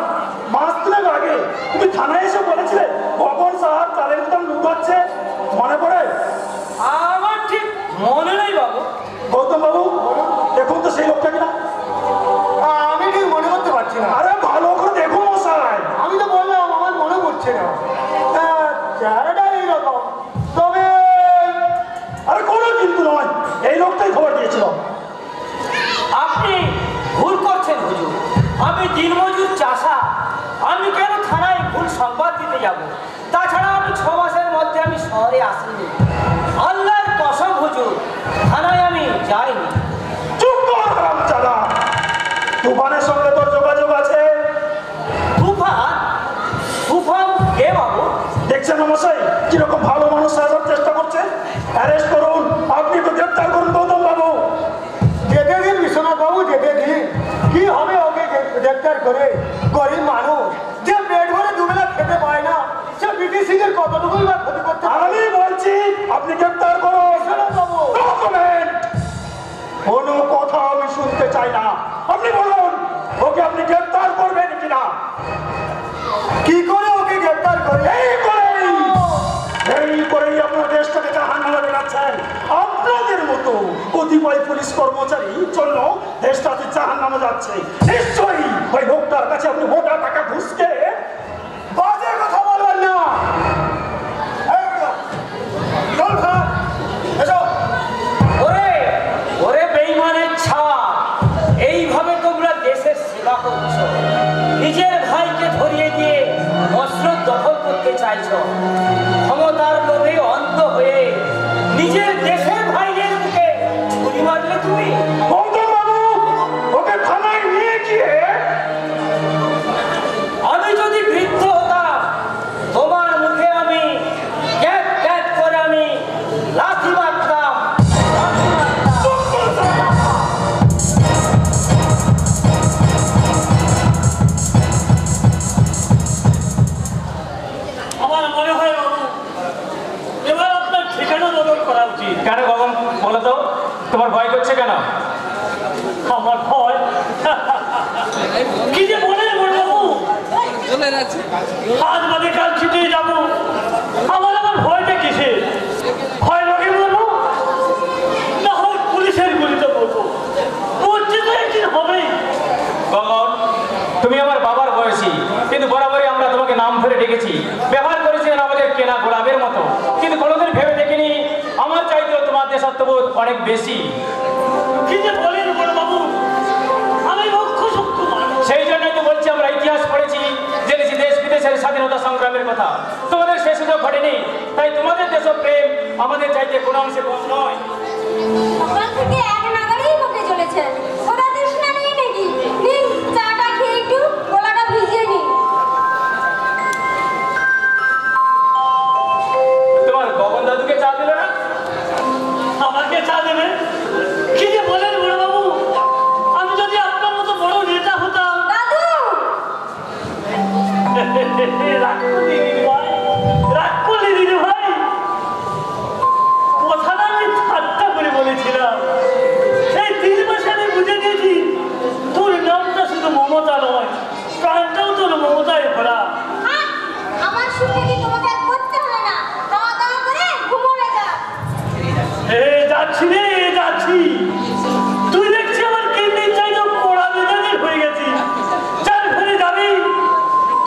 মাস 3 আগে তুমি থানায় এসে বলেছিলে ভবন সাহার চালের দাম লুটাচ্ছে, মনে পড়ে? আমার মনে নেই বাবু। গৌতম বাবু দেখুন তো সেই লোকটা কিনা। আমি ঠিক মনে করতে পারছি না। আরে ভালো করে দেখুন মশাই। আমি তো বললাম আমার মনে পড়ছে না। চেহারাটা এইরকম, তবে আরে কোনো কিন্তু নয়, এই লোকটাই খবর দিয়েছিল। আপনি ভুল করছেন হুজুর, আমি দিনমজুর চাষা, আমি কেন থানায় ভুল সংবাদ দিতে যাব? তাছাড়া আমি 6 মাসের মধ্যে আমি শহরে আসিনি। আল্লাহর কসম হুজুর, থানায় আমি যাইনি। চুপ কর হারামজাদা, তুফানের সঙ্গে তোর যোগাযোগ আছে? তুফান? তুফান কে বাবু? দেখছেন না মশাই কিরকম ভালো মানুষ সাজার চেষ্টা করছে? অ্যারেস্ট করুন, আপনি তো গ্রেপ্তার করুন গৌতম বাবু। যেতে দিন বিশ্বনাথ বাবু, যেতে দিন। কি হবে ওকে গ্রেপ্তার করে? গরিব মানুষ যে পেট ভরে দুবেলা খেতে পায় না, সে ব্রিটিশ সিংহের কতটুকুই বা ক্ষতি করতে। আমি বলছি আপনি গ্রেপ্তার করুন বিশ্বনাথ বাবু। কোনো কথা আমি শুনতে চাই না, আপনি বলুন ওকে আপনি গ্রেপ্তার করবেন কিনা? কি করে ওকে গ্রেপ্তার করে? এই করেই আপনার দেশটাকে জাহান্নামে বেড়াচ্ছেন। আপনাদের মতো কতিপয় পুলিশ কর্মচারী জন্য দেশটাতে জাহান্নামে যাচ্ছে। নিশ্চয়ই ওই লোকটার কাছে আপনি মোটা টাকা ঘুষকে বাজে কথা বলবেন না। ওরে ওরে বেঈমানের ছাওয়া, এইভাবে তোমরা দেশের সেবা করছো, নিজের ভাইকে ধরিয়ে দিয়ে অস্ত্র দখল করতে চাইছো। ক্ষমতার লোভে অন্ধ হয়ে নিজের দেশের ভাইদের মুখে ছুরি মারলে তুমি। গৌতম বাবু ওকে থানায় নিয়ে গিয়ে আমি যদি বৃদ্ধ হতাম, তোমার মুখে আমি ক্যাট ক্যাট করে আমি লাথি মারতাম। আমার মনে হয় বাবু, এবার আপনার ঠিকানা বদল করা উচিত। কেন গগন বলো তো, তোমার ভয় করছে কেন? আমার ভয় কি যে বলে বাবু, চলে যাচ্ছে আজ বাদে কাল ছুটে যাবো। আমার ভয়টা কিসে? ভয় লোকে বলবো, না হয় পুলিশের গুলিতে বলবো। মরছে তো একদিন হবেই। গগন, তুমি আমার বাবার বয়সী, কিন্তু বরাবরই আমরা তোমাকে নাম ধরে ডেকেছি, ব্যবহার করেছি আমাদের কেনা গোলাপের মতো, কিন্তু কোনোদিন ভেবে দেখিনি আমার চাইতেও তোমার দেশাত্মবোধ অনেক বেশি। কি যে বলেন বড় বাবু, আমি মুখ্য শত্রু মানুষ। সেই জন্যই তো বলছি, আমরা ইতিহাস পড়েছি, জেনেছি দেশ বিদেশের স্বাধীনতা সংগ্রামের কথা। তোমাদের সে সুযোগ ঘটেনি, তাই তোমাদের দেশপ্রেম আমাদের চাইতে কোনো অংশে কম নয়। সকাল থেকে এক নাগারেই বকে চলেছে। ওরা তৃষ্ণা নেই নাকি? নিন চাটা খেয়ে একটু গলাটা ভিজিয়ে নিন। তোমার গগন দাদুকে চা দিল না? আমাকে চা দেবে? কি যে বলেন বড় বাবু, আমি যদি আপনার মতো বড় নেতা হতাম। দাদু! রাগ করলি দিদি ভাই, রাগ করলি দিদি ভাই। কথাটা আমি ঠাট্টা করে বলেছিলাম। সেই 3 মাসে আমি বুঝে গেছি তোর নামটা শুধু মমতা নয়, প্রাণটাও তোর মমতায় ভরা। আহ, আমার শুনে কি তোমাকে আর করতে হয় না? খাওয়া দাওয়া করে ঘুমোবে যা। যাচ্ছি রে, যাচ্ছি। তুই দেখছি আমার কিডনির চাইতে পোড়া মেজাজের হয়ে গেছি। চাল ফেলে যাবি,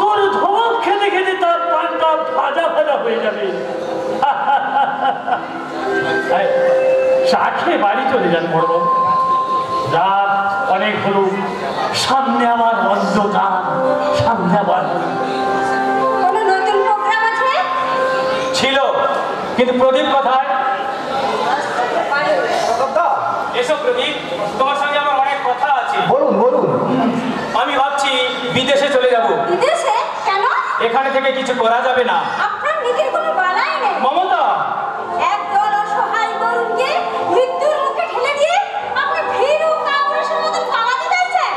তোর ধমক খেতে খেতে তার পানটা ভাজা ভাজা হয়ে যাবে। চা খেয়ে বাড়ি চলে যান বড় বাবু। রাত অনেক হলো, সামনে আমার অন্ধকার, সামনে আবার কোনো নতুন প্রোগ্রাম আছে? ছিল, কিন্তু প্রদীপ কোথায়? এসো প্রদীপ, তোমার সঙ্গে আমার অনেক কথা আছে। বলুন বলুন। আমি ভাবছি বিদেশে চলে যাব। বিদেশে? কেন? এখানে থেকে কিছু করা যাবে না। আপনার নীতির কোনো বালাই নেই। মমতা, একদল অসহায় তরুণকে মৃত্যুর মুখে ঠেলে দিয়ে আপনি ভীরু কাপুরুষের মতো পালাতে চাইছেন।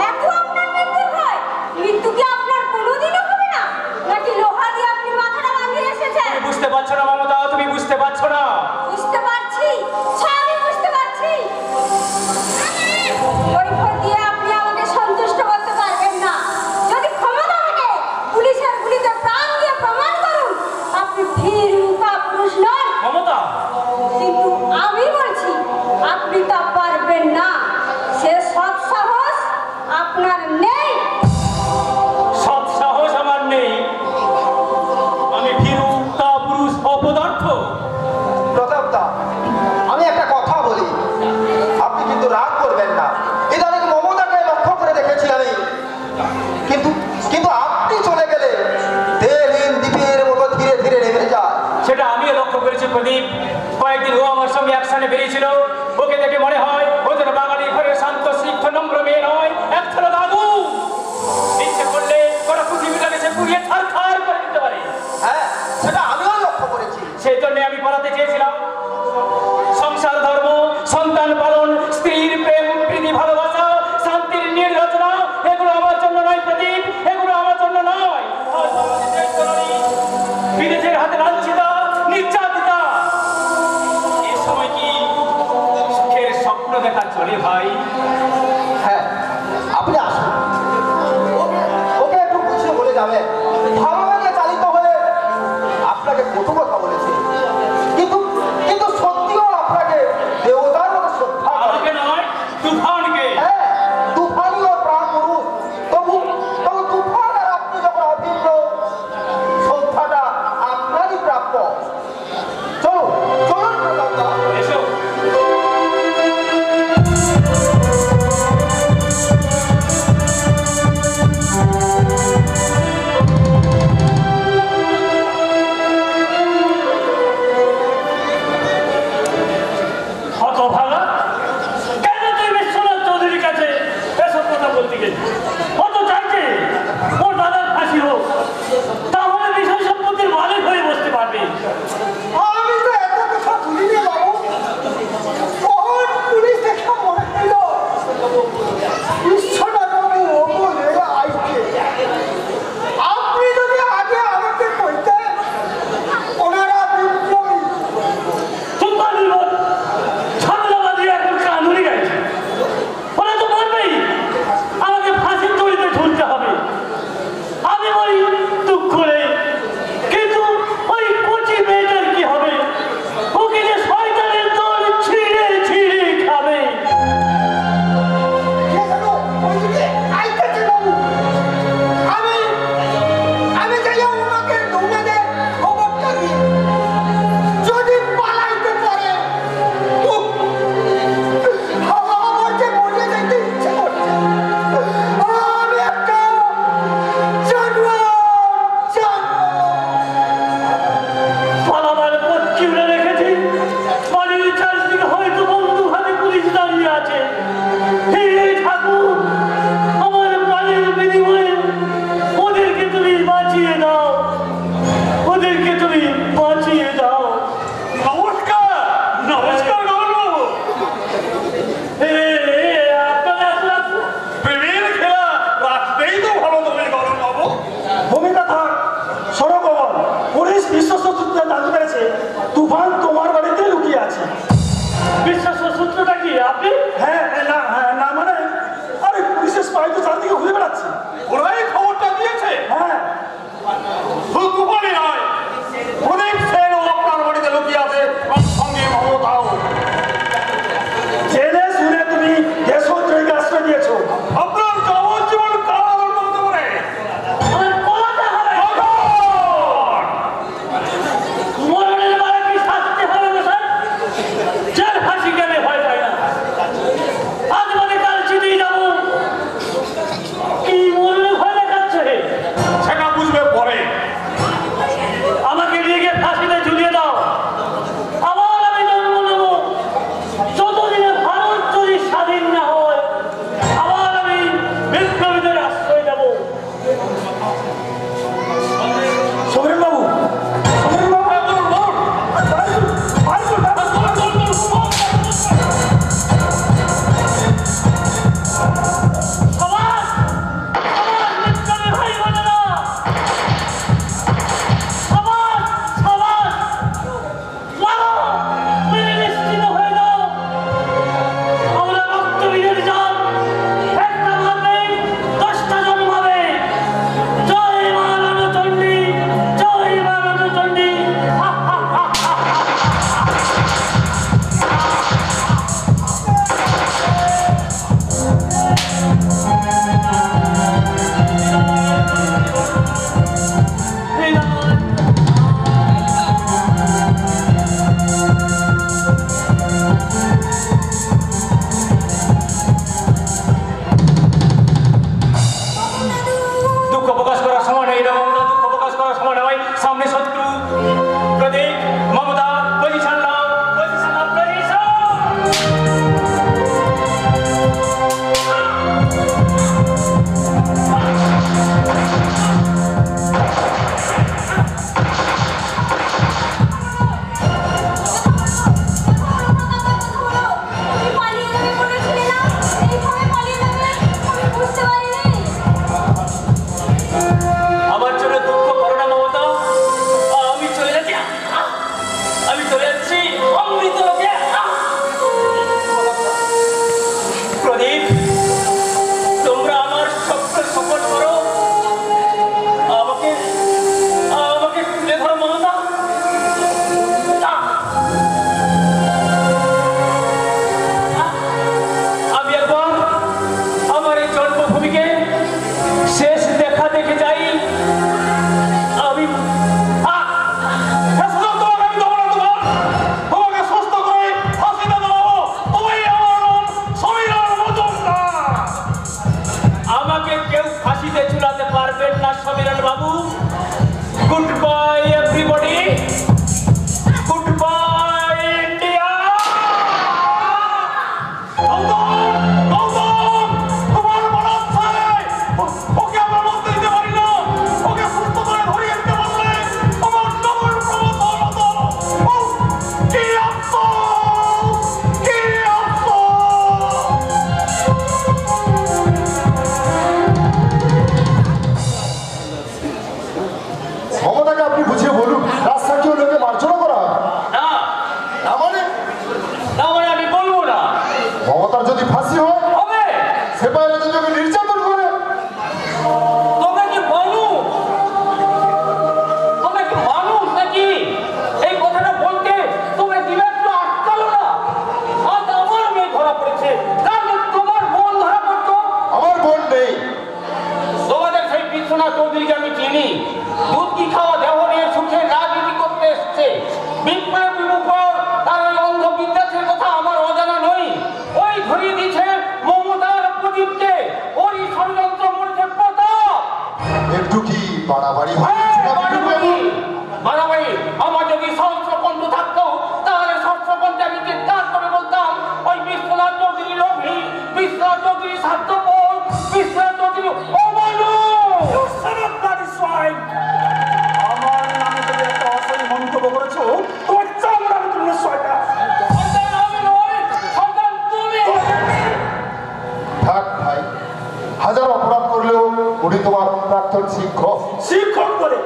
এত আপনার মৃত্যুর ভয়? মৃত্যু কি আপনার কোনোদিনও হবে না? নাকি লোহা দিয়ে আপনি মাথাটা বাঁধিয়ে এসেছেন? তুমি বুঝতে পারছো না মমতা, তুমি বুঝতে পারছো না। বুঝতে পারছি, আমি বুঝতে পারছি। ওই ভয় দিয়ে আপনি আমাকে সন্তুষ্ট করতে পারবেন না। যদি ক্ষমতা থাকে পুলিশের গুলিতে প্রাণ দিয়ে প্রমাণ করুন আপনি ভীর সেটা আমিও লক্ষ্য করেছি প্রদীপ। কয়েকদিন ও আমার সঙ্গে একসাথে বেরিয়েছিল, ওকে দেখে মনে হয় ও যেন বাঙালি ঘরের শান্ত স্নিগ্ধ নম্র মেয়ে নয়, এক ছড়া দাদু। ইচ্ছে করলে গোটা পৃথিবীটাকে সে পুড়িয়ে ছারখার করে দিতে পারে। হ্যাঁ, সেটা আমিও লক্ষ্য করেছি। সেই জন্য আমি পালাতে চেয়েছিলাম। সংসার ধর্ম, সন্তান পালন, স্ত্রীর প্রেম প্রীতি ভালোবাসা, শান্তির নির্রচনা, এগুলো আমার জন্য নয় প্রদীপ, এগুলো আমার জন্য নয়। বিদেশের হাতে লাঞ্ছিতা, নির্যাতিতা। এ সময় কি সুখের স্বপ্ন দেখা চলে ভাই? হ্যাঁ, আপনি আসুন, ওকে একটু বুঝিয়ে বলে যাবেন। ভালোভাবে চালিত হয়ে আপনাকে কত কথা বলেছে, কিন্তু প্রাক্তন শিক্ষক। শিক্ষক বলে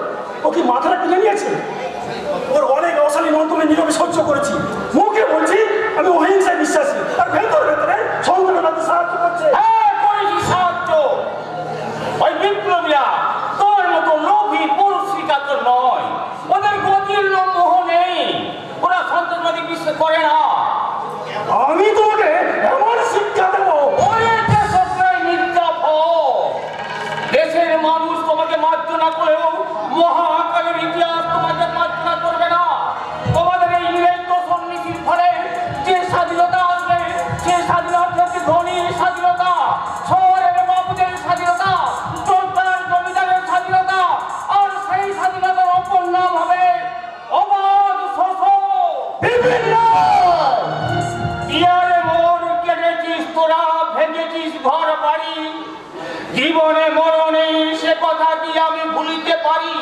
ও কি মাথাটা কিনে নিয়েছে? ওর অনেক অশালীন মন্তব্য নীরবে সহ্য করেছি। মুখে বলছি আমি অহিংসায় বিশ্বাসী, আর ভেতরে ভেতরে সন্তানকে সাহায্য করছে। হ্যাঁ, করেছি সাহায্য। ওই বিপ্লবীরা তোর মতো লোভী পরশ্রীকা তো নয়। ওদের গতির মোহ নেই। ওরা সন্ত্রাসবাদী বিশ্বাস করে না। আমি তোমাকে এমন শিক্ষা দেবো, ওরে দেশপ্রেম নির্যাতন। দেশের মানুষ তোমাকে মার্জনা করেও মহাকালের ইতিহাস তোমাকে মার্জনা করবে না। তোমাদের এই ইংরেজ দোষণ নীতির ফলে যে স্বাধীনতা আসবে, সে স্বাধীনতা হচ্ছে ধনীর স্বাধীনতা, শহরের বাবুদের স্বাধীনতা, জোরদার জমিদারের স্বাধীনতা, আর সেই স্বাধীনতার অপর নাম হবে অবাধ শোষণ। ইয়ারে মোর কেটেছিস তোরা, ভেঙেছিস ঘর বাড়ি, জীবনে মরণে সে কথা কি আমি ভুলিতে পারি?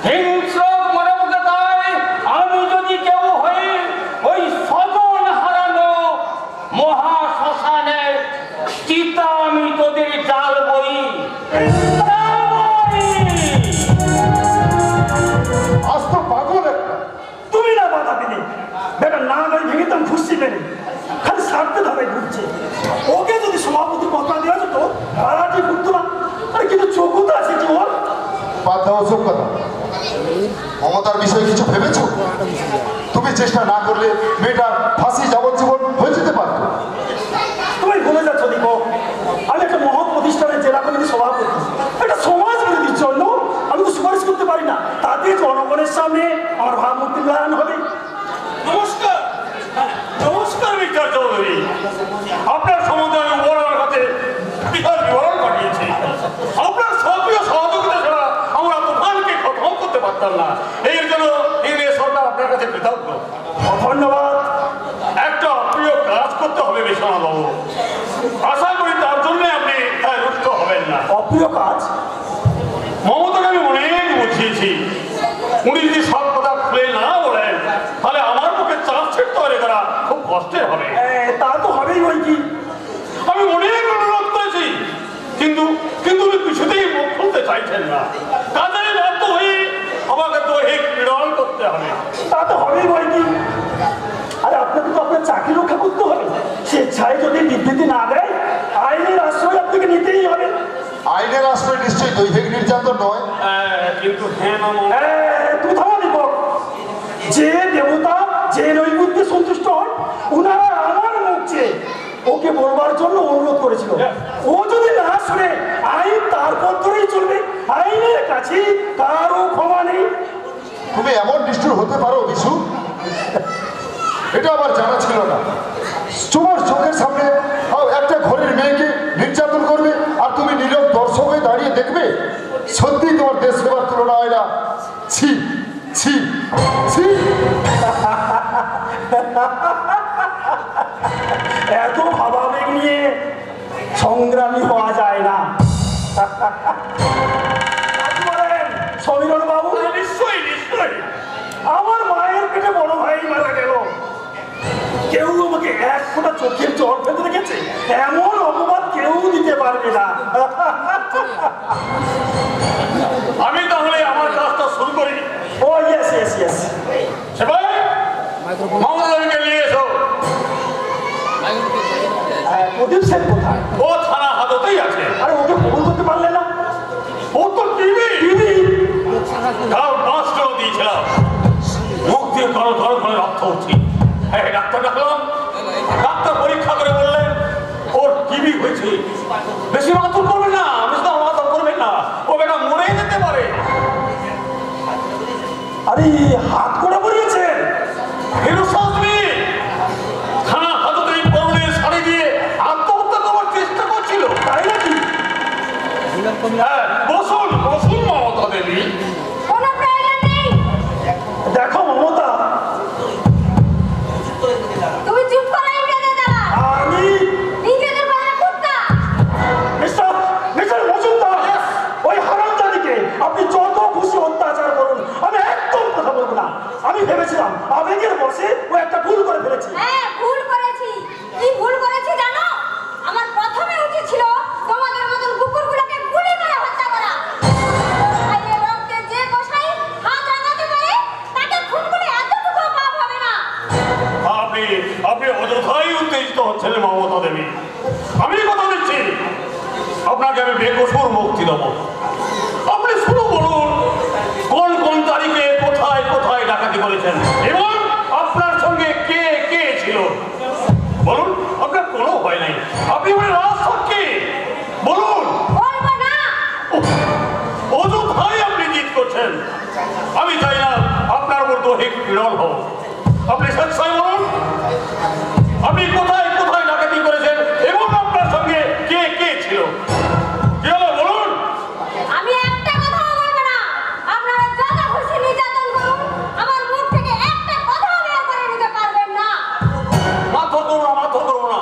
হিংস্র মানবতায় আমি যদি কেউ হই ওই স্বজন হারানো মহা শ্মশানের চিতা আমি তোদের জ্বালবই। আজ তো পাগল একটা। তুমি না বাধা দিলে বেটা না নয় ভেঙেতাম খুশি পেরে, খালি স্বার্থে ধারায় ঘুরছে। ওকে যদি সভাপতি কথা দেওয়া যেত তারাটি ঘুরতো না। আরে কিন্তু চোখও তো আছে কি ওর? বাদ দাও ওসব কথা। মমতার বিষয়ে কিছু ভেবেছো? তুমি চেষ্টা না করলে মেয়েটার ফাঁসি যাবজ্জীবন হয়ে যেতে পারত। তুমি ভুলে যাচ্ছ দীপক, আমি একটা মহৎ প্রতিষ্ঠানের জেলা কমিটির সভাপতি। একটা সমাজ বিরোধীর জন্য আমি তো সুপারিশ করতে পারি না। তাতে জনগণের সামনে আমার ভাবমূর্তি গ্রহণ হবে। নমস্কার। নমস্কার মিস্টার চৌধুরী। আপনার সম্বন্ধে আমি ওনার কাছে বিশাল বিবরণ পাঠিয়েছি। আপনার সক্রিয় সহযোগিতা ছাড়া আমরা তুফানকে খতম করতে পারতাম না। এর জন্য ইংরেজ সরকার আপনার কাছে কৃতজ্ঞ। ধন্যবাদ। একটা অপ্রিয় কাজ করতে হবে বিশ্বনাথবাবু। আশা করি তার জন্য আপনি রুষ্ট হবেন না। অপ্রিয় কাজ? মমতাকে আমি অনেক বুঝিয়েছি। উনি যদি সব কথা খুলে না বলেন তাহলে আমার পক্ষে চার্জশিট তৈরি করা খুব কষ্টের হবে। তা তো হবেই ওই কি। আমি অনেক অনুরোধ করেছি, কিন্তু কিন্তু উনি কিছুতেই মুখ খুলতে চাইছেন না। কাজে বাধ্য হয়ে আমাকে দৈহিক পীড়ন করতে হবে। তা তো হবেই ওই কি। আরে আপনাকে তো আপনার চাকরি রক্ষা করতে হবে। স্বেচ্ছায় যদি বিবৃতি না দেয় আইনের আশ্রয় আপনাকে নিতেই হবে। আইনের আশ্রয় নিশ্চয়ই দৈহিক নির্যাতন নয়। কিন্তু হ্যাঁ মামা, তুমি থামো দীপক। যে দেবতা যে নৈবেদ্যে সন্তুষ্ট হন ওনারা আমার মুখ চেয়ে ওকে বলবার জন্য অনুরোধ করেছিল। ও যদি না শুনে আইন তার পথ ধরেই চলবে। আইনের কাছে কারও ক্ষমা নেই। তুমি এমন নিষ্ঠুর হতে পারো বিশু? এটা আমার জানা ছিল না। তোমার চোখের সামনে একটা ঘরের মেয়েকে নির্যাতন করবে আর তুমি নীরব দর্শক হয়ে দাঁড়িয়ে দেখবে? সত্যি তোমার দেশ সেবার তুলনা হয় না। ছি ছি ছি। এত ভাবাবেগ নিয়ে সংগ্রামী হওয়া যায় না। সমীরণ বাবু, নিশ্চয়ই নিশ্চয়ই। আমার মায়ের পেটে বড় ভাই মারা গেল। কেউ আমাকে এক ফোঁটা চোখের জল ফেলতে রেখেছে এমন অপবাদ কেউ দিতে পারবে না। আমি তাহলে আমার কাজটা শুরু করি। ও ইয়েস ইয়েস ইয়েস। সেবাই মমতাকে নিয়ে এসো। প্রদীপ সেন কোথায়? ও থানা হাজতেই আছে। আরে ওকে ফোন করতে পারলে না? ও তো টিভি টিভি কাল পাঁচটাও দিয়েছিলাম। মুখ দিয়ে কারো ধরো ধরে রক্ত উঠছি। হ্যাঁ, ডাক্তার ডাকলাম। ডাক্তার পরীক্ষা করে বললেন ওর টিভি হয়েছে। বেশি মাতুর করবেন না, বেশি মাতুর করবেন না, ও বেটা মরে যেতে পারে। আরে হাত করে বলিয়েছেন। থানা হাজতে পরনের শাড়ি দিয়ে আত্মহত্যা করার চেষ্টা করছিল। তাই নাকি? হ্যাঁ, বসুন বসুন মমতা দেবী। কোনো প্রয়োজন নেই। দেখো মমতা, তুমি চুপ করো ইংরেজের দ্বারা। আমি ইংরেজের বাড়ি কুত্তা। মিস্টার মজুমদার, ওই হারামজাদিকে আপনি যত খুশি অত্যাচার করুন, আমি একদম কথা বলবো না। আমি ভেবেছিলাম আবেগের বসে ও একটা ভুল করে ফেলেছি। হ্যাঁ, ভুল করেছি। কি ভুল করেছি জানো? আমার প্রথমে উচিত ছিল তোমাদের মতন কুকুরগুলোকে গুলি করে হত্যা করা। আপনি অযথাই উত্তেজিত হচ্ছেন মমতা দেবী। আমি কথা দিচ্ছি আপনাকে আমি বেকসুর মুক্তি দেব। আপনি শুধু বলুন কোন কোন তারিখে কোথায় কোথায় ডাকাতি করেছেন এবং আপনার সঙ্গে কে কে ছিল। বলুন, আপনার কোনো ভয় নাই। আপনি বলে রাজসাক্ষী বলুন। অযথাই আপনি জিত করছেন। আমি চাই না আপনার উপর দৈহিক পীড়ন হোক। আপনি স্বেচ্ছায় বলুন আপনি কোথায় কোথায় ডাকাতি করেছেন এবং আপনার সঙ্গে কে কে ছিল। কি হলো বলুন। আমি একটা কথাও বলবো না। আপনারা যত খুশি নির্যাতন করুন, আমার মুখ থেকে একটা কথাও বের করে নিতে পারবেন না। মাথা করবো না, মাথা করবো না।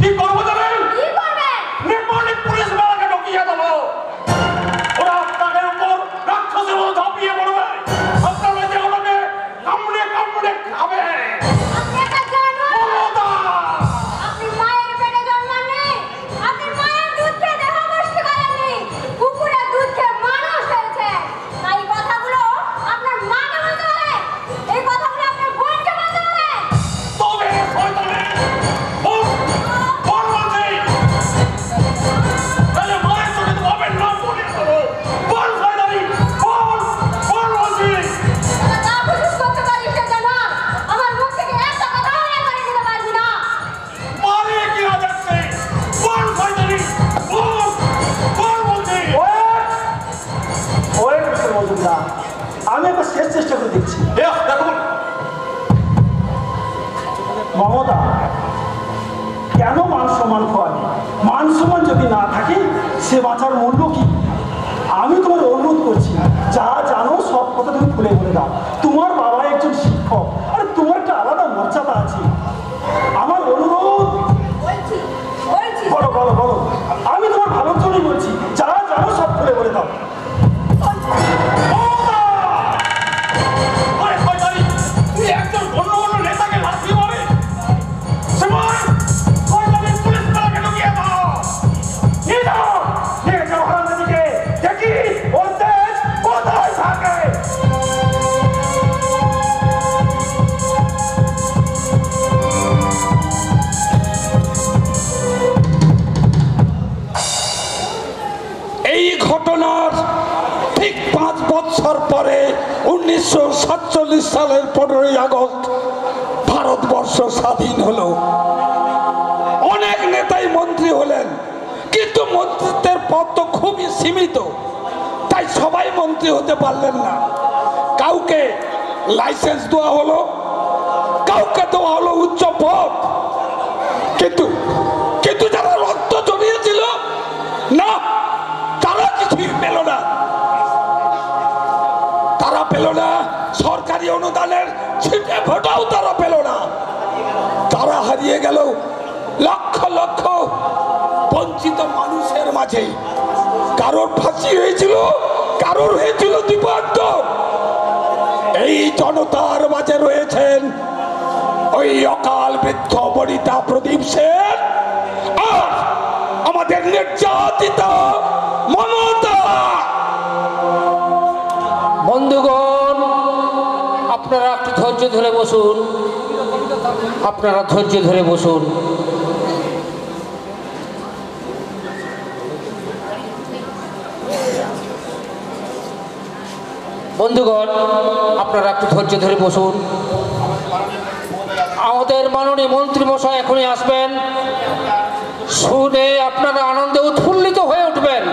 কি করবো জানেন? কি করবেন? নেপালি পুলিশ বালাকে ঢুকিয়ে দেবো। ওরা আপনাদের উপর রাক্ষসের মতো ঝাঁপিয়ে পড়বে। আপনারা যে ওনাকে কামড়ে কামড়ে খাবে। আপনি একটা জানোয়ার। আপনি মায়ের পেটে জন্মাননি। আপনি মায়ের দুধ খেয়ে দেহ নষ্ট করেননি। কুকুরের দুধ খেয়ে মানুষ হয়েছে। তাই কথাগুলো আপনার মাকে বলতে হবে। এই কথাগুলো আপনার বোনকে বলতে হবে। তবে শয়তানে বল বল বলছি। তাহলে মায়ের চোখে তো বাপের নাম বলে দেবো। বল শয়তানি বল বল বলছি। যা খুশি করতে পারিস না জানোয়ার। আমার মুখ থেকে একটা কথাও বের করে নিতে পারবি না। মারে কি যাচ্ছে। বল শয়তানি বল বল বলছি। ওই মিস্টার মজুমদার, আমি একবার শেষ চেষ্টা করে দেখছি। দেখুন মমতা, কেন মান সম্মান খোয়াবে? মান সম্মান যদি না থাকে সে বাঁচার মূল্য কি? আমি তোমার অনুরোধ করছি, যা জানো সব কথা তুমি খুলে বলে দাও। তোমার বাবা একজন শিক্ষক, আর তোমার একটা আলাদা মর্যাদা আছে। আমার অনুরোধ, বলছি বলো বলো বলো। আমি তোমার ভালোর জন্যই বলছি, যা জানো সব খুলে বলে দাও। আরে শয়তানি তুই একজন অন্য অন্য নেতাকে লাথি মারে। সময় শয়তানি পুলিশ বালাকে ঢুকিয়ে দাও। নিয়ে যাও, নিয়ে যাও হারামজাদিকে। দেখি ওর দেশ কোথায় থাকে। এই ঘটনার ঠিক 5 বছর পরে 1947 সালের 15ই আগস্ট ভারতবর্ষ স্বাধীন হলো। অনেক নেতাই মন্ত্রী হলেন, কিন্তু মন্ত্রিত্বের পদ তো খুবই সীমিত, তাই সবাই মন্ত্রী হতে পারলেন না। কাউকে লাইসেন্স দেওয়া হলো, কাউকে দেওয়া হলো উচ্চ পদ, কিন্তু কিন্তু যারা রক্ত জড়িয়েছিল না, তারা কিছুই পেল না। তারা পেল না সরকারি অনুদানের ছিটে ফোটাও তারা পেল না। তারা হারিয়ে গেল লক্ষ লক্ষ বঞ্চিত মানুষের মাঝে। কারোর ফাঁসি হয়েছিল, কারোর হয়েছিল দ্বীপান্ত। এই জনতার মাঝে রয়েছেন ওই অকাল বৃদ্ধ বনিতা প্রদীপ সেন আর আমাদের নির্যাতিতা মমতা। বন্ধুগণ, আপনারা একটু ধৈর্য ধরে বসুন। আপনারা ধৈর্য ধরে বসুন। বন্ধুগণ, আপনারা একটু ধৈর্য ধরে বসুন। আমাদের মাননীয় মন্ত্রী মশাই এখনই আসবেন। শুনে আপনারা আনন্দে উৎফুল্লিত হয়ে উঠবেন।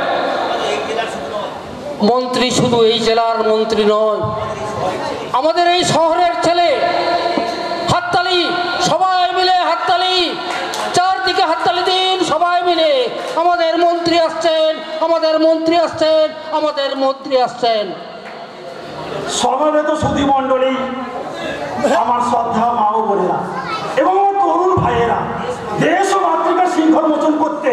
মন্ত্রী শুধু এই জেলার মন্ত্রী নয়, আমাদের এই শহরের ছেলে। হাততালি, সবাই মিলে হাততালি, চারদিকে হাততালি দিন সবাই মিলে। আমাদের মন্ত্রী আসছেন, আমাদের মন্ত্রী আসছেন, আমাদের মন্ত্রী আসছেন। সমাবেত সুধী মণ্ডলী, আমার শ্রদ্ধা মা ও বোনেরা এবং আমার তরুণ ভাইয়েরা, দেশ ও মাতৃকার শৃঙ্খল মোচন করতে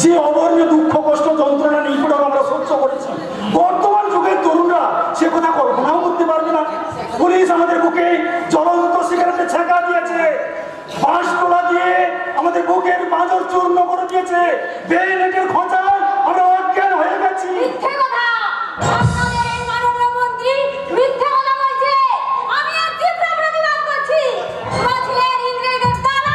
যে অবর্ণীয় দুঃখ কষ্ট যন্ত্রণা নিপীড়ন আমরা সহ্য করেছি, বর্তমান যুগের তরুণরা সে কথা কল্পনাও করতে পারবে না। পুলিশ আমাদের বুকে জ্বলন্ত সিগারেটে ছেঁকা দিয়েছে, বাঁশ তোলা দিয়ে আমাদের বুকের পাঁজর চূর্ণ করে দিয়েছে, বেনেটের খোঁচায় আমরা অজ্ঞান হয়ে গেছি। মিথ্যে কথা। আপনাদের এই মাননীয় মন্ত্রী মিথ্যে কথা বলছে। আমি এর তীব্র প্রতিবাদ করছি। বলছিলেন ইংরেজদের দালাল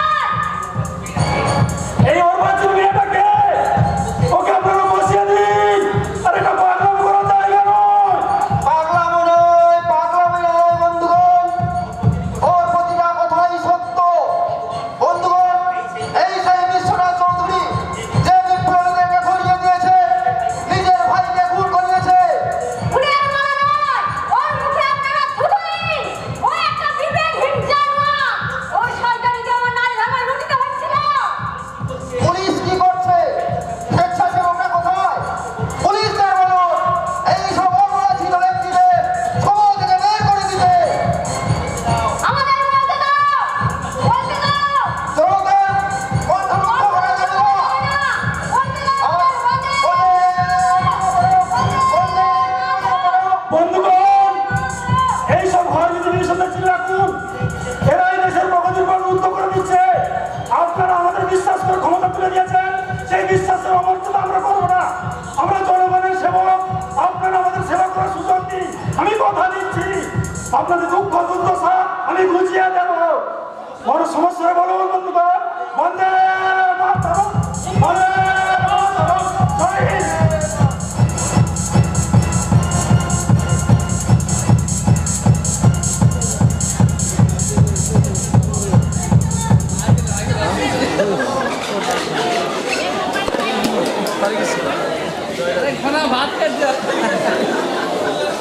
ভাত খেয়ে